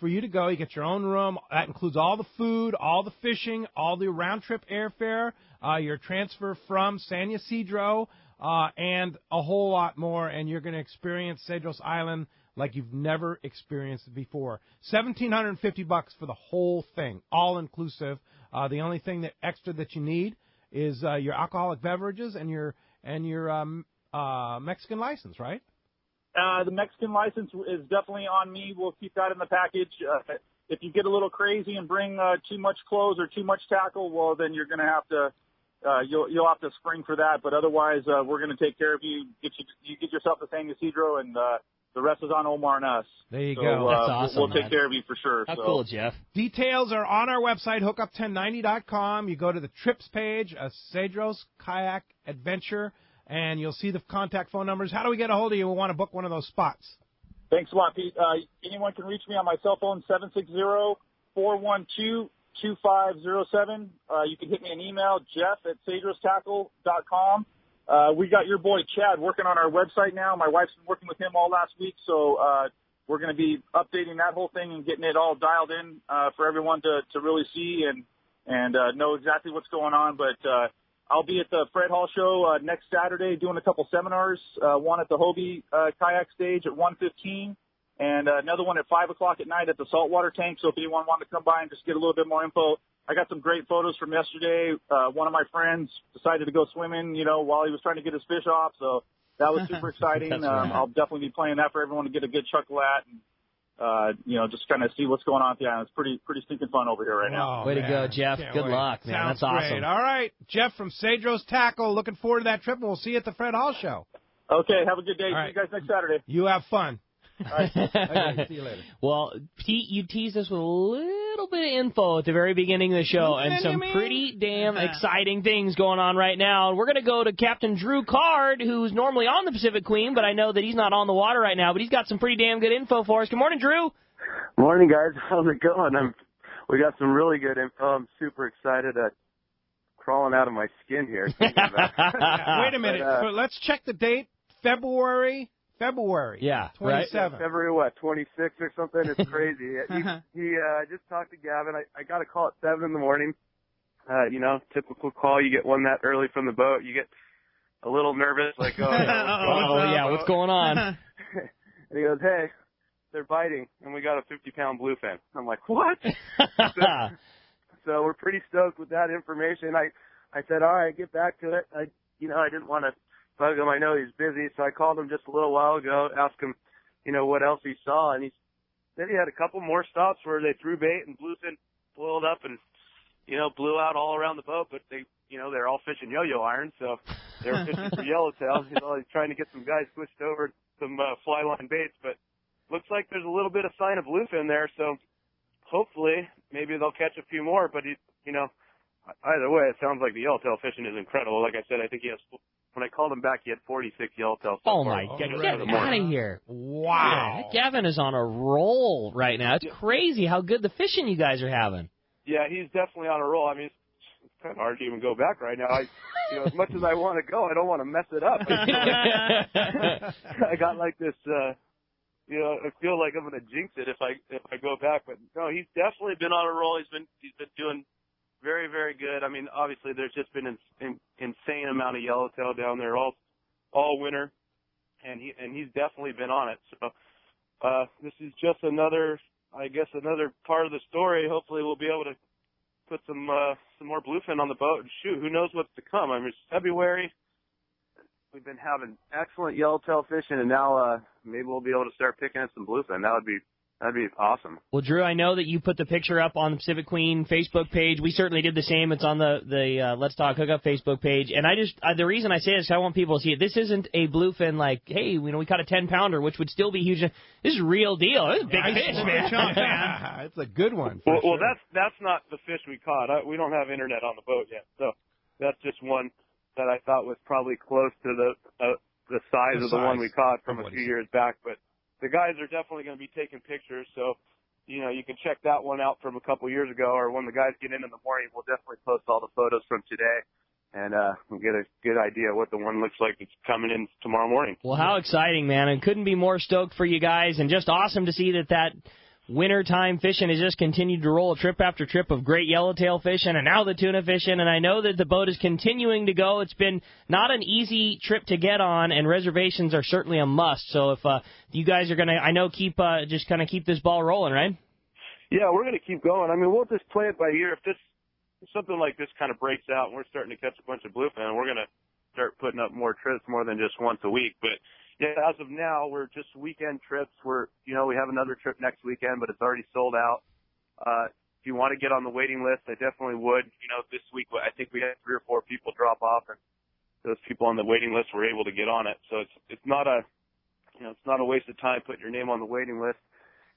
for you to go. You get your own room. That includes all the food, all the fishing, all the round trip airfare, your transfer from San Ysidro, and a whole lot more. And you're going to experience Cedros Island like you've never experienced it before. $1,750 for the whole thing, all inclusive. The only thing extra that you need is your alcoholic beverages and your Mexican license, right? The Mexican license is definitely on me. We'll keep that in the package. If you get a little crazy and bring too much clothes or too much tackle, well, then you're going to have to you'll have to spring for that. But otherwise, we're going to take care of you. You get yourself a San Ysidro, and the rest is on Omar and us. There you so, go. That's awesome. We'll take care of you for sure. How cool, Jeff. Details are on our website, hookup1090.com. You go to the trips page, a Cedros Kayak Adventure, and you'll see the contact phone numbers. How do we get a hold of you? We want to book one of those spots. Thanks a lot, Pete. Anyone can reach me on my cell phone, 760-412-2507. You can hit me an email, jeff@cedrostackle.com. We got your boy Chad working on our website now. My wife's been working with him all last week, so we're going to be updating that whole thing and getting it all dialed in for everyone to really see and know exactly what's going on. But I'll be at the Fred Hall Show next Saturday doing a couple seminars, one at the Hobie Kayak Stage at 1:15 and another one at 5 o'clock at night at the saltwater tank. So if anyone wanted to come by and just get a little bit more info, I got some great photos from yesterday. One of my friends decided to go swimming, while he was trying to get his fish off. So that was super exciting. Right. I'll definitely be playing that for everyone to get a good chuckle at and, just kind of see what's going on at the island. It's pretty stinking fun over here right now. Way to go, Jeff. Good luck, man. Sounds That's awesome. great. All right, Jeff from Cedros Tackle. Looking forward to that trip, and we'll see you at the Fred Hall Show. Okay, have a good day. All See right. you guys next Saturday. You have fun. All right. Okay, see you later. Well, Pete, you teased us with a little bit of info at the very beginning of the show and some pretty damn exciting things going on right now. We're going to go to Captain Drew Card, who's normally on the Pacific Queen, but I know that he's not on the water right now, but he's got some pretty damn good info for us. Good morning, Drew. Morning, guys. How's it going? We got some really good info. I'm super excited. Crawling out of my skin here. Thinking about Wait a minute. Let's check the date. February. Yeah, 27. Right? February, 26th or something? It's crazy. I just talked to Gavin. I got a call at 7 in the morning. Typical call. You get one that early from the boat. You get a little nervous, like, what's going on? And he goes, hey, they're biting, and we got a 50-pound bluefin. I'm like, what? So we're pretty stoked with that information. I said, all right, get back to it. I didn't want to bug him. I know he's busy, so I called him just a little while ago, asked him, what else he saw, and he said he had a couple more stops where they threw bait and bluefin boiled up and, blew out all around the boat, but they're all fishing yo-yo irons, so they were fishing for yellowtail. He's trying to get some guys switched over to some fly line baits, but looks like there's a little bit of sign of bluefin there, so hopefully maybe they'll catch a few more, but either way, it sounds like the yellowtail fishing is incredible. Like I said, I think when I called him back, he had 46 yellowtail. Oh my God, get out of here. Wow. Yeah, Gavin is on a roll right now. It's crazy how good the fishing you guys are having. Yeah, he's definitely on a roll. I mean, it's kind of hard to even go back right now. As much as I want to go, I don't want to mess it up. I got like this, I feel like I'm going to jinx it if I go back. But no, he's definitely been on a roll. He's been doing very, very good. I mean, obviously there's just been an insane amount of yellowtail down there all winter, and he's definitely been on it. So this is just another part of the story. Hopefully we'll be able to put some more bluefin on the boat. And shoot, who knows what's to come? I mean, it's February. We've been having excellent yellowtail fishing, and now maybe we'll be able to start picking up some bluefin. That would be That'd be awesome. Well, Drew, I know that you put the picture up on the Pacific Queen Facebook page. We certainly did the same. It's on the Let's Talk Hookup Facebook page. And the reason I say this is I want people to see it. This isn't a bluefin like, hey, we caught a 10-pounder, which would still be huge. This is a real deal. This is a big fish, man. Yeah, it's a good one. Well, that's not the fish we caught. We don't have internet on the boat yet, so that's just one that I thought was probably close to the size of the one we caught from a few years back, but. The guys are definitely going to be taking pictures, so, you can check that one out from a couple years ago, or when the guys get in the morning, we'll definitely post all the photos from today, and we'll get a good idea what the one looks like that's coming in tomorrow morning. Well, how exciting, man. I couldn't be more stoked for you guys, and just awesome to see that wintertime fishing has just continued to roll trip after trip of great yellowtail fishing and now the tuna fishing, and I know that the boat is continuing to go. It's been not an easy trip to get on, and reservations are certainly a must. So if you guys are going to, I know, keep this ball rolling, right? Yeah, we're going to keep going. I mean, we'll just play it by ear. If something like this kind of breaks out and we're starting to catch a bunch of bluefin, we're going to start putting up more trips more than just once a week. But yeah, as of now, we're just weekend trips. We have another trip next weekend, but it's already sold out. If you want to get on the waiting list, I definitely would. This week, I think we had 3 or 4 people drop off, and those people on the waiting list were able to get on it. So it's not a waste of time putting your name on the waiting list.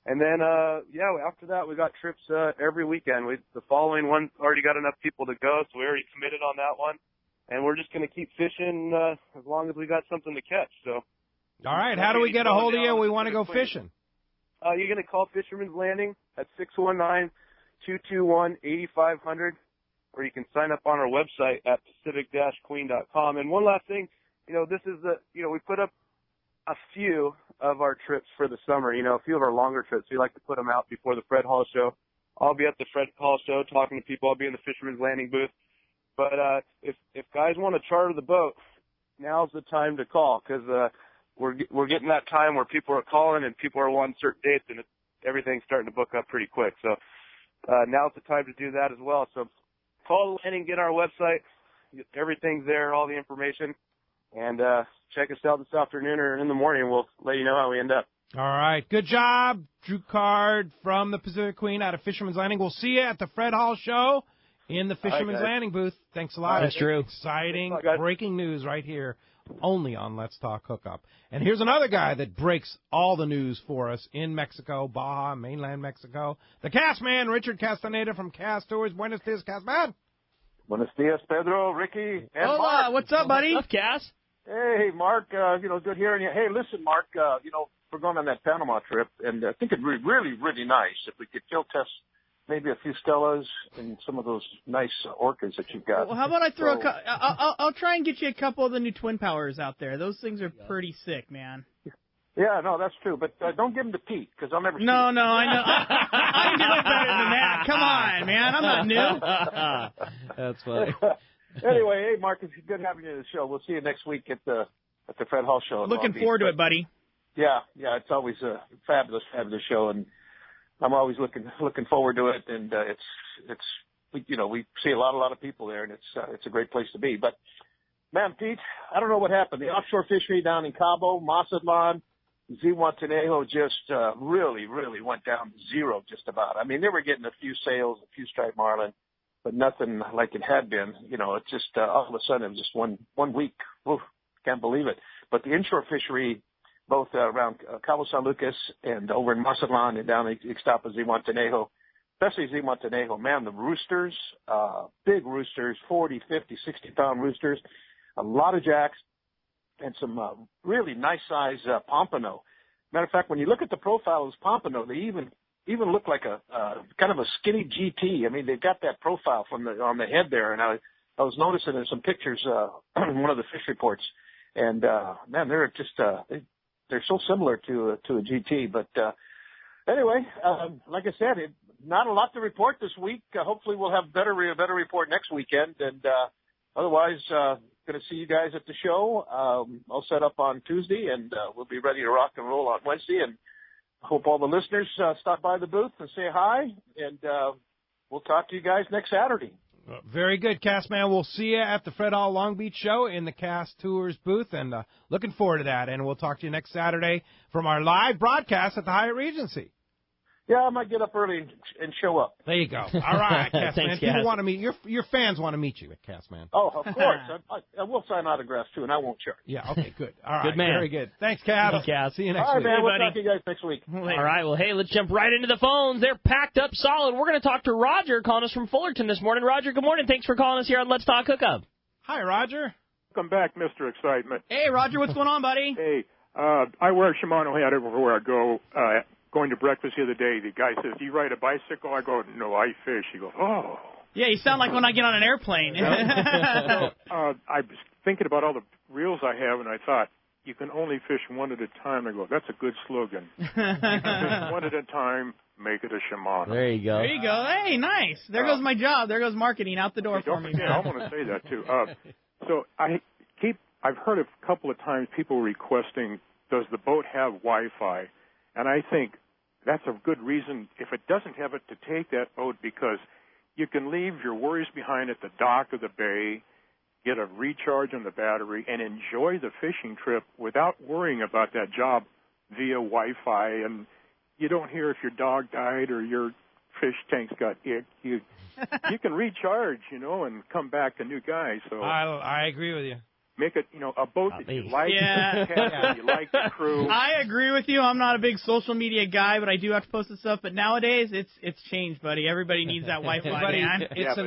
And then, after that, we got trips every weekend. The following one already got enough people to go, so we already committed on that one. And we're just going to keep fishing as long as we got something to catch. So. All right, how do we get a hold of you? We want to go fishing. You're going to call Fisherman's Landing at 619-221-8500, or you can sign up on our website at pacific-queen.com. And one last thing, this is we put up a few of our trips for the summer, a few of our longer trips. We like to put them out before the Fred Hall show. I'll be at the Fred Hall show talking to people. I'll be in the Fisherman's Landing booth. But if guys want to charter the boat, now's the time to call, because we're getting that time where people are calling and people are wanting certain dates, and everything's starting to book up pretty quick. So now's the time to do that as well. So call the landing, get our website. Everything's there, all the information. And check us out this afternoon or in the morning. We'll let you know how we end up. All right. Good job, Drew Card from the Pacific Queen out of Fisherman's Landing. We'll see you at the Fred Hall show in the Fisherman's Landing booth. Thanks a lot. That's true. Exciting breaking news right here, only on Let's Talk Hookup. And here's another guy that breaks all the news for us in Mexico, Baja, mainland Mexico. The Cast Man, Richard Castaneda from Cast Tours. Buenos dias, Cast Man. Buenos dias, Pedro, Ricky, and Hola, Mark. what's up, buddy? What's up, Cass? Hey, Mark, good hearing you. Hey, listen, Mark, we're going on that Panama trip, and I think it'd be really, really nice if we could field test maybe a few Stellas and some of those nice orcas that you've got. Well, how about I throw I'll try and get you a couple of the new Twin Powers out there. Those things are pretty sick, man. Yeah, no, that's true, but don't give them to Pete, because I'll never see No, it. I know. I can do it better than that. Come on, man. I'm not new. That's funny. Anyway, hey, Mark, it's good having you on the show. We'll see you next week at the Fred Hall show. Looking forward to it, buddy. Yeah, it's always a fabulous show, and I'm always looking forward to it. And we see a lot of people there, and it's a great place to be. But man, Pete, I don't know what happened. The offshore fishery down in Cabo, Mazatlan, Zihuatanejo just really, really went down to zero just about. I mean, they were getting a few sails, a few striped marlin, but nothing like it had been. It's just all of a sudden it was just one week. Oof, can't believe it. But the inshore fishery, both around Cabo San Lucas and over in Mazatlan and down in Ixtapa, Zihuatanejo, especially Zihuatanejo, man, the roosters, big roosters, 40, 50, 60-pound roosters, a lot of jacks, and some really nice-size pompano. Matter of fact, when you look at the profile of this pompano, they even look like a kind of a skinny GT. I mean, they've got that profile on the head there, and I was noticing in some pictures in one of the fish reports, and man, they're just they're so similar to a GT. But anyway, like I said, not a lot to report this week. Hopefully, we'll have a better report next weekend, and otherwise, going to see you guys at the show. I'll set up on Tuesday, and we'll be ready to rock and roll on Wednesday. And hope all the listeners stop by the booth and say hi, and we'll talk to you guys next Saturday. Very good, Cast Man. We'll see you at the Fred Hall Long Beach show in the Cast Tours booth, and looking forward to that. And we'll talk to you next Saturday from our live broadcast at the Hyatt Regency. Yeah, I might get up early and show up. There you go. All right, Cass, man. Thanks, People Cass. want to meet your fans want to meet you, Cass, man. Oh, of course. I will sign autographs, too, and I won't charge. Yeah, okay, good. All right, Good man. very good. Thanks, Cass. Thanks, Cass. See you next All right, week. man. We'll buddy. talk to you guys next week. All right, well, hey, let's jump right into the phones. They're packed up solid. We're going to talk to Roger calling us from Fullerton this morning. Roger, good morning. Thanks for calling us here on Let's Talk Hookup. Hi, Roger. Welcome back, Mr. Excitement. Hey, Roger, what's going on, buddy? Hey, I wear a Shimano hat everywhere I go. Going to breakfast the other day, the guy says, "Do you ride a bicycle?" I go, "No, I fish." He goes, "Oh." Yeah, you sound like when I get on an airplane. I was thinking about all the reels I have, and I thought, you can only fish one at a time. I go, that's a good slogan. You can fish one at a time, make it a Shimano. There you go. There you go. Hey, nice. There goes my job. There goes marketing out the door for me. Yeah, I want to say that, too. So I've heard a couple of times people requesting, does the boat have Wi-Fi? And I think that's a good reason, if it doesn't have it, to take that boat, because you can leave your worries behind at the dock of the bay, get a recharge on the battery, and enjoy the fishing trip without worrying about that job via Wi-Fi. And you don't hear if your dog died or your fish tank's got ick. You can recharge, and come back a new guy. So I agree with you. Make it, a boat that you like, that you like the crew. I agree with you. I'm not a big social media guy, but I do have to post this stuff. But nowadays, it's changed, buddy. Everybody needs that Wi-Fi, man. It's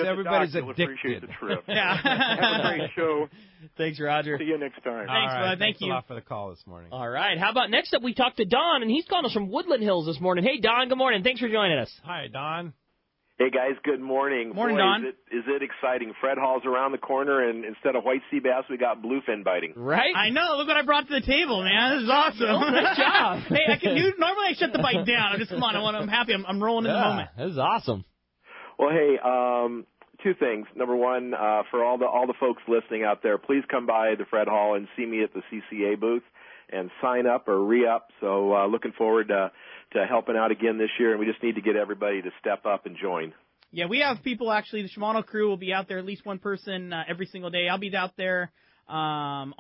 everybody's addicted. Appreciate the trip. Yeah. Have a great show. Thanks, Roger. See you next time. Thanks, bud. Thank Thanks you. a lot for the call this morning. All right. How about next up, we talked to Don, and he's calling us from Woodland Hills this morning. Hey, Don, good morning. Thanks for joining us. Hi, Don. Hey, guys, good morning. Morning, Boy, Don. Is it exciting. Fred Hall's around the corner, and instead of white sea bass, we got bluefin biting. Right? I know. Look what I brought to the table, man. This is awesome. Oh, nice job. Hey, normally I shut the bite down. I'm happy. I'm rolling in the moment. This is awesome. Well, hey, two things. Number one, for all the folks listening out there, please come by the Fred Hall and see me at the CCA booth and sign up or re-up. So looking forward to helping out again this year, and we just need to get everybody to step up and join. Yeah, we have people actually. The Shimano crew will be out there, at least one person every single day. I'll be out there on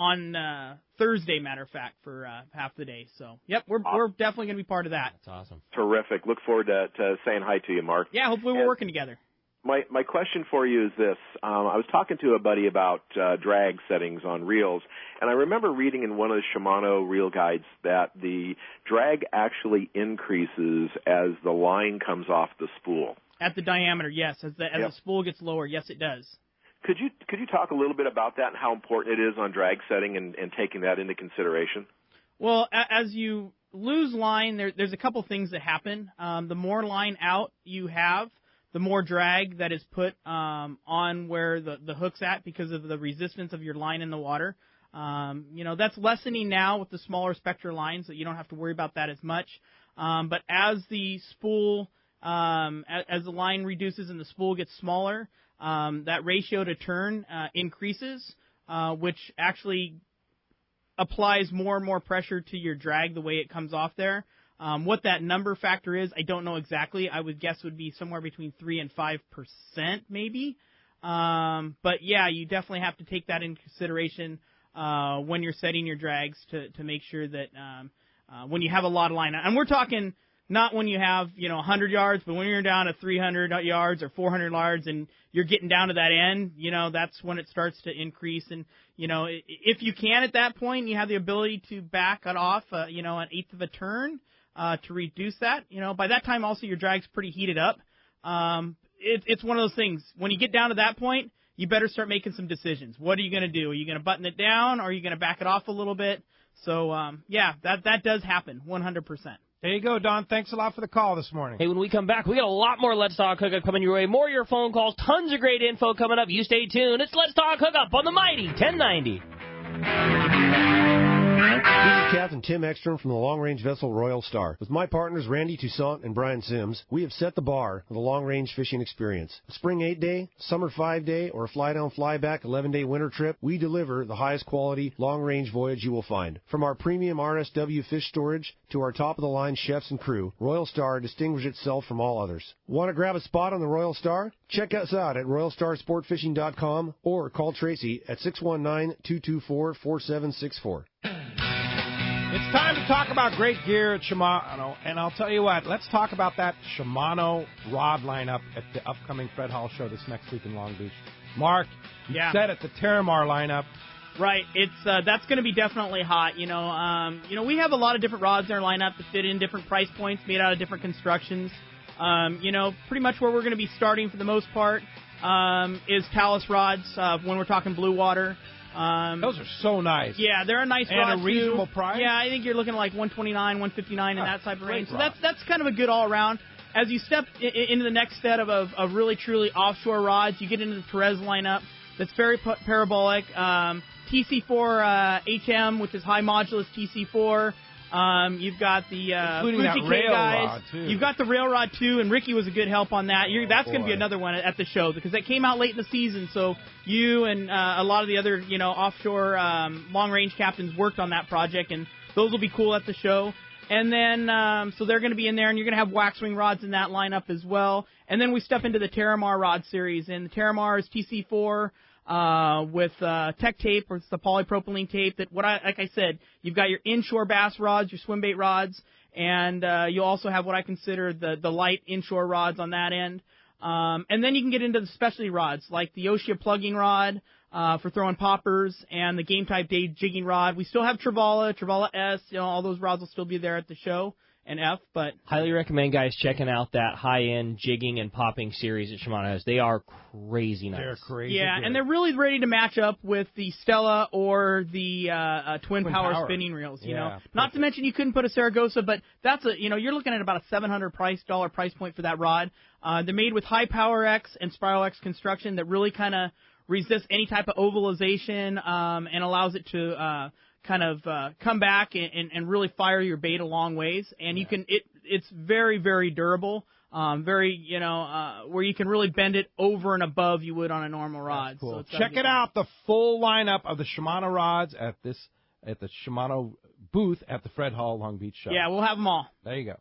Thursday, matter of fact, for half the day. So, yep, we're definitely going to be part of that. That's awesome. Terrific. Look forward to saying hi to you, Mark. Yeah, hopefully we're working together. My question for you is this. I was talking to a buddy about drag settings on reels, and I remember reading in one of the Shimano reel guides that the drag actually increases as the line comes off the spool. At the diameter, yes. As the spool gets lower, yes, it does. Could you talk a little bit about that and how important it is on drag setting and taking that into consideration? Well, as you lose line, there's a couple things that happen. The more line out you have, the more drag that is put on where the hook's at because of the resistance of your line in the water. That's lessening now with the smaller spectra lines, so you don't have to worry about that as much. But as the spool, as the line reduces and the spool gets smaller, that ratio to turn increases, which actually applies more and more pressure to your drag the way it comes off there. What that number factor is, I don't know exactly. I would guess would be somewhere between 3 and 5% maybe. But yeah, you definitely have to take that into consideration when you're setting your drags to make sure that when you have a lot of line, and we're talking not when you have 100 yards, but when you're down to 300 yards or 400 yards and you're getting down to that end, that's when it starts to increase. And if you can at that point, you have the ability to back it off, an eighth of a turn. To reduce that, by that time also your drag's pretty heated up. It's one of those things. When you get down to that point, you better start making some decisions. What are you going to do? Are you going to button it down, or are you going to back it off a little bit? So, that does happen, 100%. There you go, Don. Thanks a lot for the call this morning. Hey, when we come back, we got a lot more Let's Talk Hookup coming your way. More of your phone calls, tons of great info coming up. You stay tuned. It's Let's Talk Hookup on the Mighty 1090. This is Captain Tim Ekstrom from the long-range vessel Royal Star. With my partners Randy Toussaint and Brian Sims, we have set the bar for the long-range fishing experience. A spring 8-day, summer 5-day, or a fly-down, fly-back 11-day winter trip, we deliver the highest quality long-range voyage you will find. From our premium RSW fish storage to our top-of-the-line chefs and crew, Royal Star distinguishes itself from all others. Want to grab a spot on the Royal Star? Check us out at RoyalStarSportFishing.com or call Tracy at 619-224-4764. It's time to talk about great gear at Shimano, and I'll tell you what, let's talk about that Shimano rod lineup at the upcoming Fred Hall show this next week in Long Beach. Mark, you said it, the Terramar lineup. Right, it's that's going to be definitely hot. We have a lot of different rods in our lineup that fit in different price points, made out of different constructions. Pretty much where we're going to be starting for the most part is Talus rods when we're talking blue water. Those are so nice. Yeah, they're a nice rod, and a reasonable price. Yeah, I think you're looking at like $129, $159 in that type of range. So that's kind of a good all around. As you step into the next set of really truly offshore rods, you get into the Perez lineup. That's very parabolic. TC4 HM, which is high modulus TC4. You've got the including Fuji that K rail guys. rod too. You've got the rail rod too, and Ricky was a good help on that. That's going to be another one at the show because that came out late in the season. So you and a lot of the other offshore long range captains worked on that project, and those will be cool at the show. And then so they're going to be in there, and you're going to have waxwing rods in that lineup as well. And then we step into the Terramar rod series, and the Terramar is TC4. With tech tape, or it's the polypropylene tape that like I said, you've got your inshore bass rods, your swim bait rods, and you also have what I consider the light inshore rods on that end. And then you can get into the specialty rods like the Oshia plugging rod for throwing poppers and the game type day jigging rod. We still have Travala S, all those rods will still be there at the show. And F, but highly recommend guys checking out that high-end jigging and popping series that Shimano has. They are crazy nice. They're crazy. Yeah, good. And they're really ready to match up with the Stella or the Twin Power spinning reels. Not to mention you couldn't put a Saragossa, but that's you're looking at about a $700 price point for that rod. They're made with high Power X and Spiral X construction that really kind of resists any type of ovalization and allows it to come back and really fire your bait a long ways, and you can it's very, very durable, where you can really bend it over and above you would on a normal rod. That's cool. So check it out, the full lineup of the Shimano rods at the Shimano booth at the Fred Hall Long Beach show. Yeah, we'll have them all. There you go.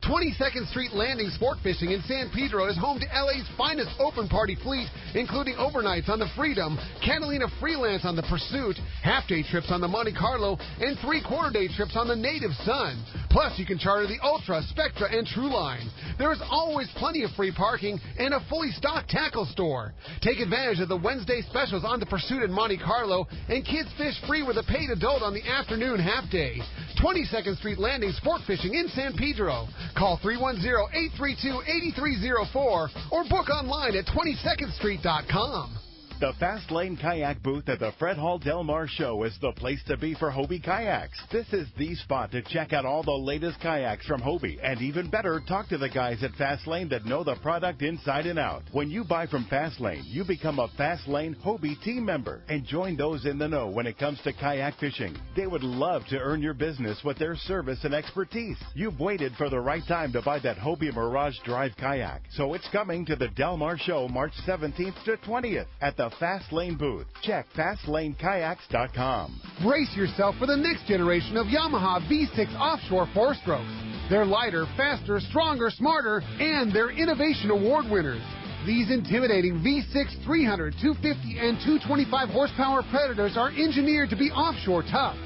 22nd Street Landing Sport Fishing in San Pedro is home to LA's finest open party fleet, including overnights on the Freedom, Catalina Freelance on the Pursuit, half-day trips on the Monte Carlo, and three-quarter-day trips on the Native Sun. Plus, you can charter the Ultra, Spectra, and True Line. There is always plenty of free parking and a fully stocked tackle store. Take advantage of the Wednesday specials on the Pursuit and Monte Carlo, and kids fish free with a paid adult on the afternoon half-day. 22nd Street Landing Sport Fishing in San Pedro. Call 310-832-8304 or book online at 22ndstreet.com. The Fast Lane Kayak booth at the Fred Hall Del Mar Show is the place to be for Hobie kayaks. This is the spot to check out all the latest kayaks from Hobie, and even better, talk to the guys at Fast Lane that know the product inside and out. When you buy from Fast Lane, you become a Fast Lane Hobie team member and join those in the know when it comes to kayak fishing. They would love to earn your business with their service and expertise. You've waited for the right time to buy that Hobie Mirage Drive kayak, so it's coming to the Del Mar Show March 17th to 20th at the Fast Lane booth. Check FastLaneKayaks.com. Brace yourself for the next generation of Yamaha V6 offshore four-strokes. They're lighter, faster, stronger, smarter, and they're Innovation Award winners. These intimidating V6 300, 250, and 225 horsepower Predators are engineered to be offshore tough.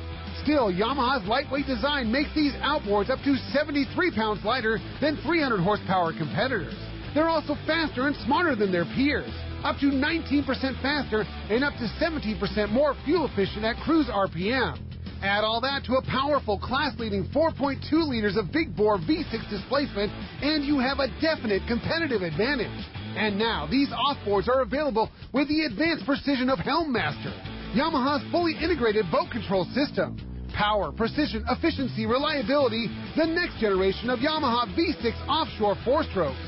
Still, Yamaha's lightweight design makes these outboards up to 73 pounds lighter than 300 horsepower competitors. They're also faster and smarter than their peers, up to 19% faster and up to 17% more fuel efficient at cruise RPM. Add all that to a powerful, class-leading 4.2 liters of big-bore V6 displacement, and you have a definite competitive advantage. And now, these offboards are available with the advanced precision of Helmmaster, Yamaha's fully integrated boat control system. Power, precision, efficiency, reliability, the next generation of Yamaha V6 offshore four-strokes.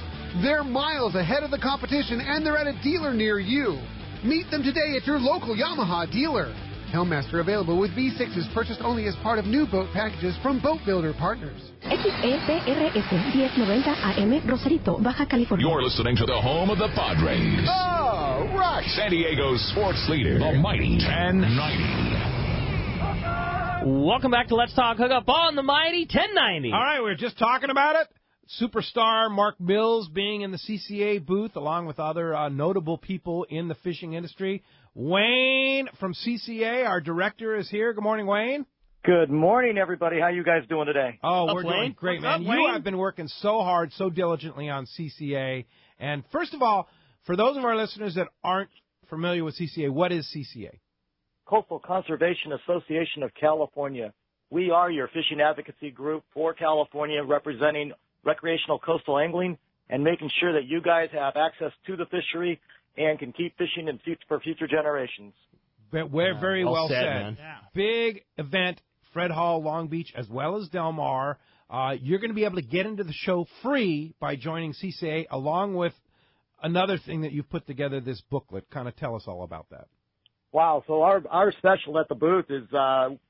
They're miles ahead of the competition, and they're at a dealer near you. Meet them today at your local Yamaha dealer. Helmmaster available with V6s purchased only as part of new boat packages from Boat Builder Partners. XEPRS 1090 AM, Rosarito, Baja California. You're listening to the home of the Padres. Oh, right. San Diego's sports leader, the mighty 1090. Welcome back to Let's Talk Hookup on the mighty 1090. All right, we were just talking about it. Superstar Mark Mills being in the CCA booth along with other notable people in the fishing industry. Wayne from CCA, our director, is here. Good morning, Wayne. Good morning, everybody. How you guys doing today? Oh, we're doing great, man. What's up, You have been working so hard, so diligently on CCA. And first of all, for those of our listeners that aren't familiar with CCA, what is CCA? Coastal Conservation Association of California. We are your fishing advocacy group for California, representing recreational coastal angling and making sure that you guys have access to the fishery and can keep fishing for future generations. We're very well said. Man. Yeah. Big event, Fred Hall, Long Beach, as well as Del Mar. You're going to be able to get into the show free by joining CCA, along with another thing that you've put together, this booklet. Kind of tell us all about that. Wow. So our special at the booth is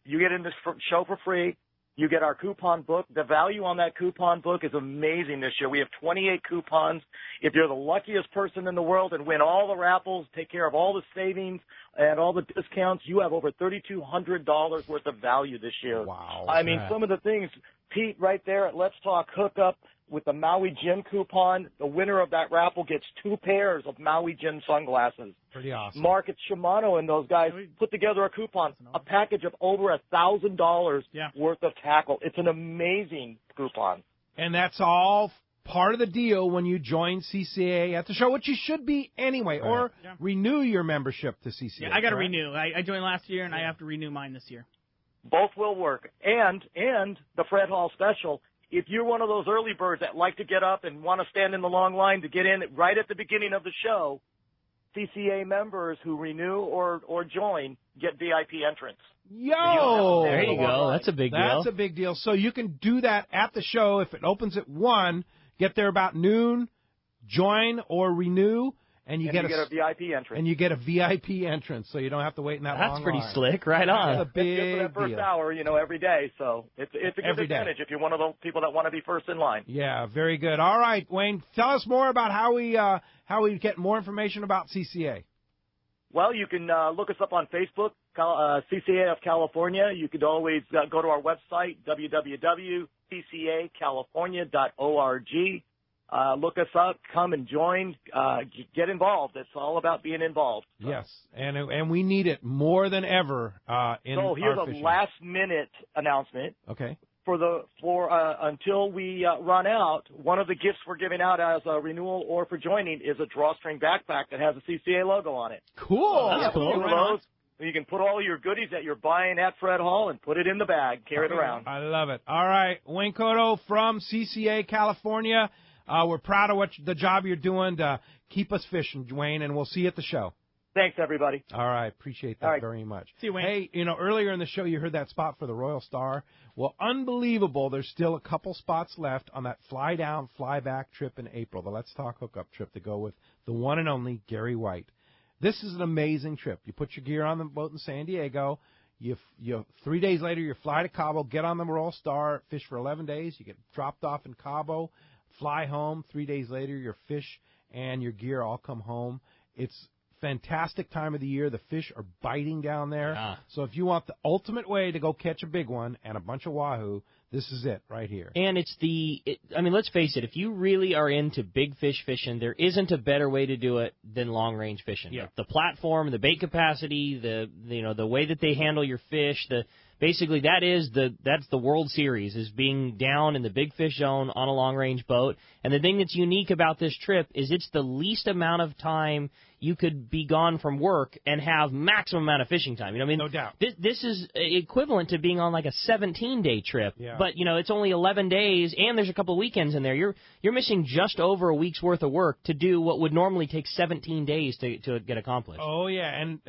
you get in this show for free. You get our coupon book. The value on that coupon book is amazing this year. We have 28 coupons. If you're the luckiest person in the world and win all the raffles, take care of all the savings and all the discounts, you have over $3,200 worth of value this year. Wow. I mean, some of the things, Pete, right there at Let's Talk Hookup with the Maui Gin coupon, the winner of that raffle gets 2 pairs of Maui Gin sunglasses. Pretty awesome. Marc at Shimano and those guys put together a coupon, a package of over $1,000 worth of tackle. It's an amazing coupon. And that's all part of the deal when you join CCA at the show, which you should be anyway, or renew your membership to CCA. Yeah, I got to renew. I joined last year, and I have to renew mine this year. Both will work. And the Fred Hall special, if you're one of those early birds that like to get up and want to stand in the long line to get in right at the beginning of the show, CCA members who renew or join get VIP entrance. Yo! There you go. That's a big deal. That's a big deal. So you can do that at the show. If it opens at 1, get there about noon, join or renew, and you get a VIP entrance. And you get a VIP entrance, so you don't have to wait in that long That's pretty line. slick. Right on. That's a big for that first deal. hour, every day. So it's a good Every day. advantage if you're one of those people that want to be first in line. Yeah, very good. All right, Wayne, tell us more about how we get more information about CCA. Well, you can look us up on Facebook, CCA of California. You could always go to our website, www.ccacalifornia.org. Look us up, come and join, get involved. It's all about being involved. Yes, and we need it more than ever in So here's our a fishing. last-minute announcement. Okay. Until we run out, one of the gifts we're giving out as a renewal or for joining is a drawstring backpack that has a CCA logo on it. Cool. That's cool. You can put all your goodies that you're buying at Fred Hall and put it in the bag, carry it around. I love it. All right, Wayne Cotto from CCA California. We're proud of the job you're doing to keep us fishing, Wayne, and we'll see you at the show. Thanks, everybody. All right, appreciate that very much. See you, Wayne. Hey, earlier in the show you heard that spot for the Royal Star. Well, unbelievable, there's still a couple spots left on that fly down, fly back trip in April, the Let's Talk Hookup trip to go with the one and only Gary White. This is an amazing trip. You put your gear on the boat in San Diego. You 3 days later, you fly to Cabo, get on the Royal Star, fish for 11 days. You get dropped off in Cabo, fly home. 3 days later, your fish and your gear all come home. It's fantastic time of the year. The fish are biting down there. Yeah. So if you want the ultimate way to go catch a big one and a bunch of wahoo, this is it right here. And it's let's face it, if you really are into big fish fishing, there isn't a better way to do it than long range fishing. Yeah. The platform, the bait capacity, the way that they handle your fish, basically that's the World Series, is being down in the big fish zone on a long range boat. And the thing that's unique about this trip is it's the least amount of time you could be gone from work and have maximum amount of fishing time. No doubt. This is equivalent to being on like a 17-day trip. Yeah. But, it's only 11 days, and there's a couple of weekends in there. You're missing just over a week's worth of work to do what would normally take 17 days to get accomplished. Oh, yeah. And,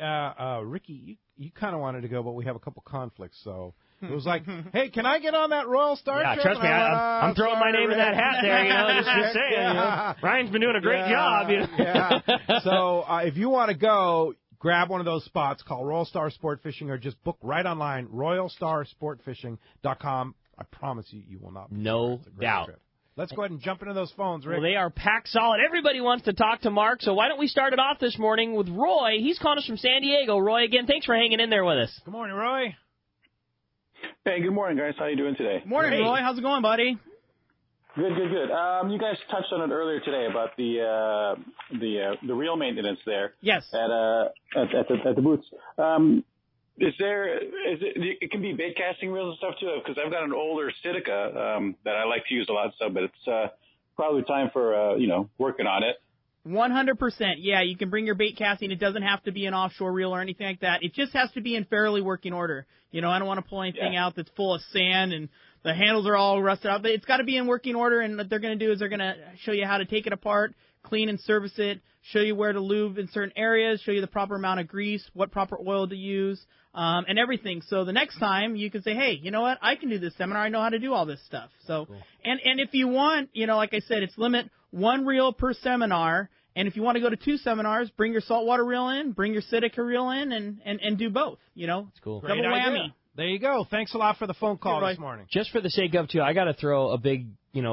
Ricky, you kind of wanted to go, but we have a couple conflicts, so it was like, hey, can I get on that Royal Star trip? Trust me, I'm throwing my name in that hat there, just saying. Ryan's been doing a great job. Yeah. So if you want to go, grab one of those spots, call Royal Star Sport Fishing, or just book right online, royalstarsportfishing.com. I promise you will not be No doubt. Trip. Let's go ahead and jump into those phones, Rick. Well, they are packed solid. Everybody wants to talk to Marc, so why don't we start it off this morning with Roy. He's calling us from San Diego. Roy, again, thanks for hanging in there with us. Good morning, Roy. Hey, good morning, guys. How you doing today? Morning, Great. Roy. How's it going, buddy? Good. You guys touched on it earlier today about the reel maintenance there. Yes. At the booths. It can be bait casting reels and stuff too, because I've got an older Sitica that I like to use a lot of stuff, but it's probably time for working on it. 100%. Yeah, you can bring your bait casting. It doesn't have to be an offshore reel or anything like that. It just has to be in fairly working order. I don't want to pull anything out that's full of sand and the handles are all rusted out. But it's got to be in working order, and what they're going to do is they're going to show you how to take it apart, clean and service it, show you where to lube in certain areas, show you the proper amount of grease, what proper oil to use, and everything. So the next time you can say, hey, you know what? I can do this seminar. I know how to do all this stuff. So, cool. And if you want, like I said, it's limit one reel per seminar. And if you want to go to 2 seminars, bring your saltwater reel in, bring your Sitica reel in, and do both. It's cool. Double whammy. There you go. Thanks a lot for the phone call this morning. Just for the sake of, too, I got to throw a big,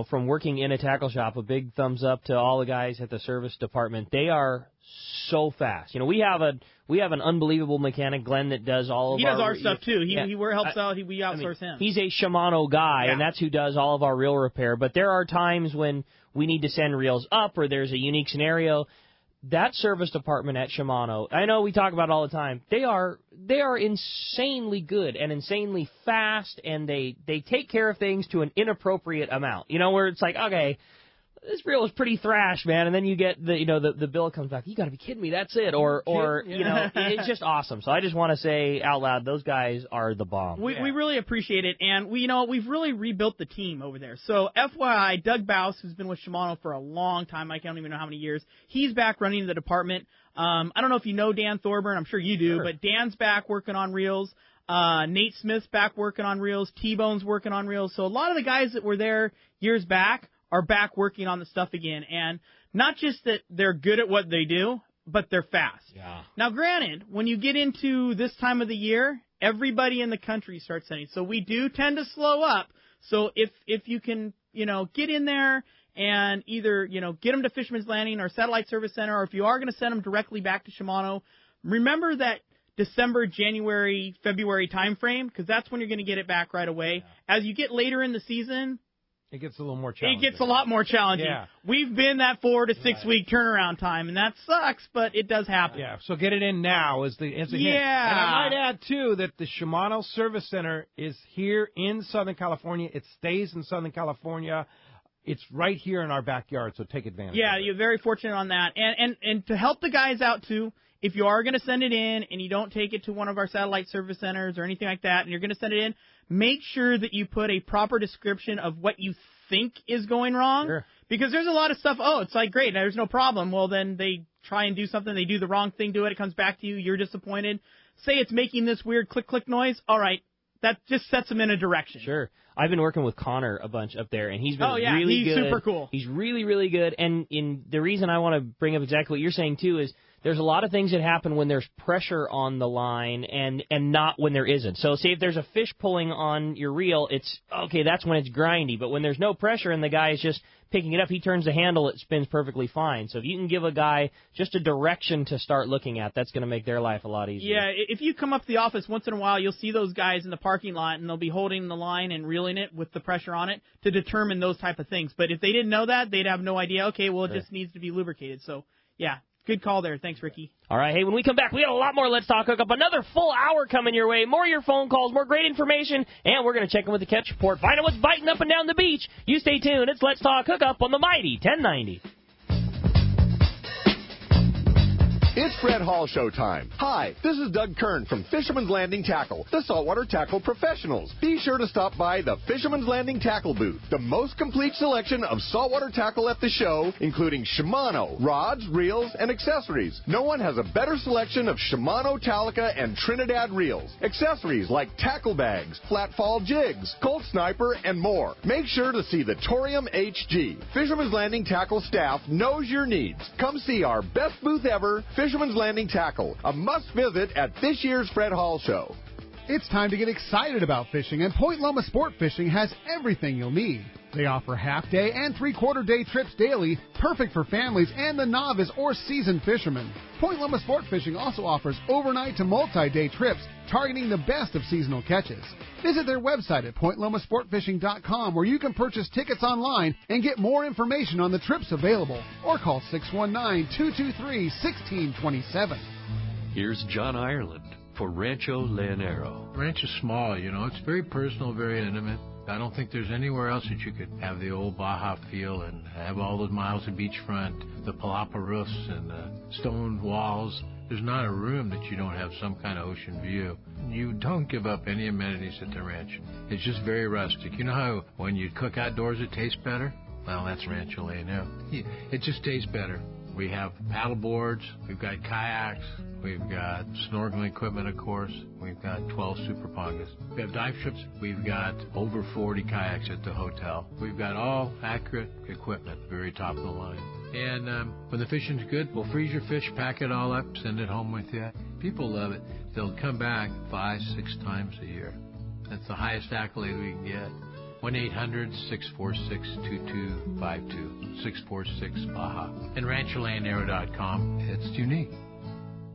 from working in a tackle shop, a big thumbs up to all the guys at the service department. They are so fast. We have an unbelievable mechanic, Glenn, that does all of He does our stuff, too. He helps out. We outsource him. He's a Shimano guy, and that's who does all of our reel repair. But there are times when we need to send reels up or there's a unique scenario. That service department at Shimano, I know we talk about it all the time, they are insanely good and insanely fast, and they take care of things to an inappropriate amount. Where it's like, okay, this reel is pretty thrash, man, and then you get the bill comes back, you got to be kidding me, that's it, or it's just awesome. So I just want to say out loud, those guys are the bomb. We really appreciate it, and we've really rebuilt the team over there. So FYI, Doug Baus, who's been with Shimano for a long time, I don't even know how many years, he's back running the department. I don't know if you know Dan Thorburn, I'm sure you do, but Dan's back working on reels. Nate Smith's back working on reels. T-Bone's working on reels. So a lot of the guys that were there years back are back working on the stuff again. And not just that they're good at what they do, but they're fast. Yeah. Now, granted, when you get into this time of the year, everybody in the country starts sending. So we do tend to slow up. So if you can, get in there and either, get them to Fisherman's Landing or Satellite Service Center, or if you are going to send them directly back to Shimano, remember that December, January, February time frame, because that's when you're going to get it back right away. Yeah. As you get later in the season, it gets a little more challenging. It gets a lot more challenging. Yeah. We've been that 4 to 6 week turnaround time, and that sucks, but it does happen. Yeah, so get it in now is the hint. And I might add, too, that the Shimano Service Center is here in Southern California. It stays in Southern California. It's right here in our backyard, so take advantage of it. Yeah, you're very fortunate on that. And to help the guys out, too, if you are going to send it in and you don't take it to one of our satellite service centers or anything like that, and you're going to send it in, make sure that you put a proper description of what you think is going wrong. Sure. Because there's a lot of stuff, it's like, great, there's no problem. Well, then they try and do something, they do the wrong thing to it, it comes back to you, you're disappointed. Say it's making this weird click noise, all right, that just sets them in a direction. Sure. I've been working with Connor a bunch up there, and he's been really good. He's super cool. He's really, really good, and the reason I want to bring up exactly what you're saying, too, is there's a lot of things that happen when there's pressure on the line and not when there isn't. So say if there's a fish pulling on your reel, it's, okay, that's when it's grindy. But when there's no pressure and the guy is just picking it up, he turns the handle, it spins perfectly fine. So if you can give a guy just a direction to start looking at, that's going to make their life a lot easier. Yeah, if you come up to the office once in a while, you'll see those guys in the parking lot, and they'll be holding the line and reeling it with the pressure on it to determine those type of things. But if they didn't know that, they'd have no idea, okay, well, it just needs to be lubricated. So, yeah. Good call there. Thanks, Ricky. All right. Hey, when we come back, we got a lot more Let's Talk Hookup. Another full hour coming your way. More of your phone calls, more great information, and we're going to check in with the catch report. Find out what's biting up and down the beach. You stay tuned. It's Let's Talk Hookup on the Mighty 1090. It's Fred Hall Show time. Hi, this is Doug Kern from Fisherman's Landing Tackle, the saltwater tackle professionals. Be sure to stop by the Fisherman's Landing Tackle booth, the most complete selection of saltwater tackle at the show, including Shimano, rods, reels, and accessories. No one has a better selection of Shimano, Talica, and Trinidad reels. Accessories like tackle bags, flat fall jigs, Colt Sniper, and more. Make sure to see the Torium HG. Fisherman's Landing Tackle staff knows your needs. Come see our best booth ever, Fisherman's Landing Tackle, a must-visit at this year's Fred Hall Show. It's time to get excited about fishing, and Point Loma Sport Fishing has everything you'll need. They offer half-day and three-quarter-day trips daily, perfect for families and the novice or seasoned fishermen. Point Loma Sport Fishing also offers overnight to multi-day trips, targeting the best of seasonal catches. Visit their website at pointlomasportfishing.com, where you can purchase tickets online and get more information on the trips available, or call 619-223-1627. Here's John Ireland for Rancho Leonero. Ranch is small, it's very personal, very intimate. I don't think there's anywhere else that you could have the old Baja feel and have all those miles of beachfront, the palapa roofs and the stone walls. There's not a room that you don't have some kind of ocean view. You don't give up any amenities at the ranch. It's just very rustic. You know how when you cook outdoors it tastes better? Well, that's Rancho Leonero. It just tastes better. We have paddle boards, we've got kayaks, we've got snorkeling equipment, of course. We've got 12 super pongas. We have dive trips. We've got over 40 kayaks at the hotel. We've got all accurate equipment, very top of the line. And when the fishing's good, we'll freeze your fish, pack it all up, send it home with you. People love it. They'll come back 5-6 times a year. That's the highest accolade we can get. 1-800-646-2252, 646-BAJA. And RanchoLeonero.com. It's unique.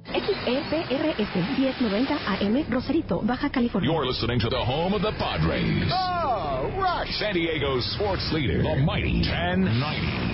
XEPRS 1090 AM, Rosarito, Baja California. You're listening to the home of the Padres. Oh, right. San Diego's sports leader, the mighty 1090.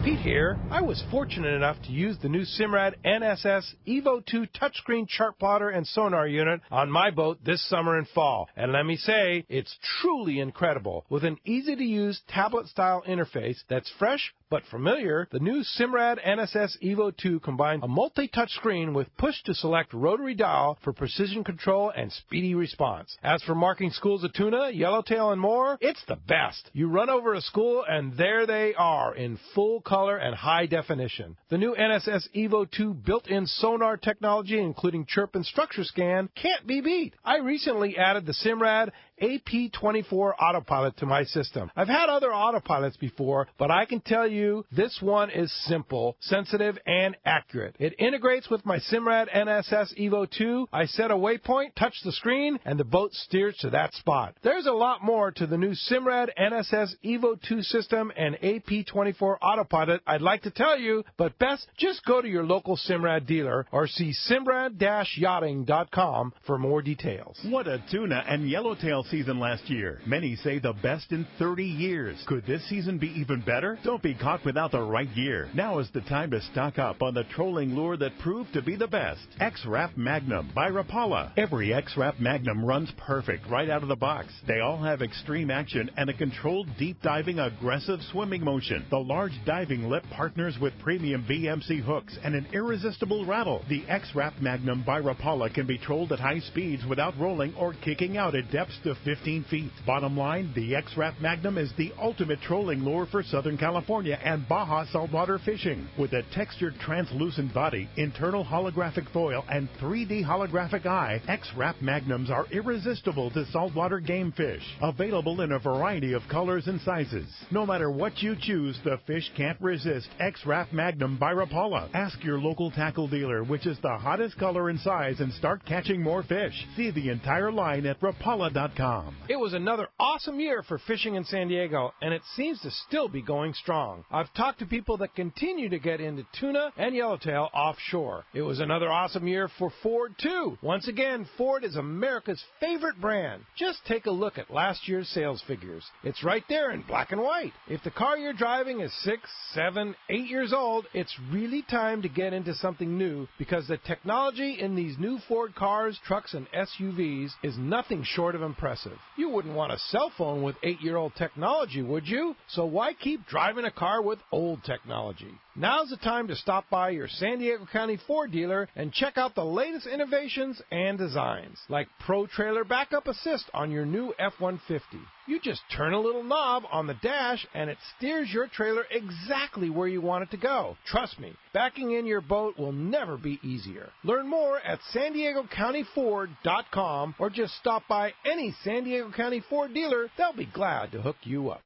Pete here. I was fortunate enough to use the new Simrad NSS Evo 2 touchscreen chart plotter and sonar unit on my boat this summer and fall. And let me say, it's truly incredible. With an easy-to-use tablet-style interface that's fresh but familiar, the new Simrad NSS Evo 2 combines a multi-touch screen with push-to-select rotary dial for precision control and speedy response. As for marking schools of tuna, yellowtail, and more, it's the best. You run over a school, and there they are in full color and high definition. The new NSS Evo 2 built-in sonar technology, including chirp and structure scan, can't be beat. I recently added the Simrad AP24 autopilot to my system. I've had other autopilots before, but I can tell you this one is simple, sensitive, and accurate. It integrates with my Simrad NSS Evo 2. I set a waypoint, touch the screen, and the boat steers to that spot. There's a lot more to the new Simrad NSS Evo 2 system and AP24 autopilot I'd like to tell you, but best just go to your local Simrad dealer or see simrad-yachting.com for more details. What a tuna and yellowtail season last year. Many say the best in 30 years. Could this season be even better? Don't be caught without the right gear. Now is the time to stock up on the trolling lure that proved to be the best. X-Rap Magnum by Rapala. Every X-Rap Magnum runs perfect right out of the box. They all have extreme action and a controlled deep diving aggressive swimming motion. The large diving lip partners with premium BMC hooks and an irresistible rattle. The X-Rap Magnum by Rapala can be trolled at high speeds without rolling or kicking out at depths to 15 feet. Bottom line, the X-Rap Magnum is the ultimate trolling lure for Southern California and Baja saltwater fishing. With a textured translucent body, internal holographic foil, and 3D holographic eye, X-Rap Magnums are irresistible to saltwater game fish. Available in a variety of colors and sizes. No matter what you choose, the fish can't resist X-Rap Magnum by Rapala. Ask your local tackle dealer which is the hottest color and size and start catching more fish. See the entire line at Rapala.com. It was another awesome year for fishing in San Diego, and it seems to still be going strong. I've talked to people that continue to get into tuna and yellowtail offshore. It was another awesome year for Ford, too. Once again, Ford is America's favorite brand. Just take a look at last year's sales figures. It's right there in black and white. If the car you're driving is 6, 7, 8 years old, it's really time to get into something new because the technology in these new Ford cars, trucks, and SUVs is nothing short of impressive. You wouldn't want a cell phone with 8-year-old technology, would you? So why keep driving a car with old technology? Now's the time to stop by your San Diego County Ford dealer and check out the latest innovations and designs, like Pro Trailer Backup Assist on your new F-150. You just turn a little knob on the dash and it steers your trailer exactly where you want it to go. Trust me, backing in your boat will never be easier. Learn more at SanDiegoCountyFord.com or just stop by any San Diego County Ford dealer. They'll be glad to hook you up.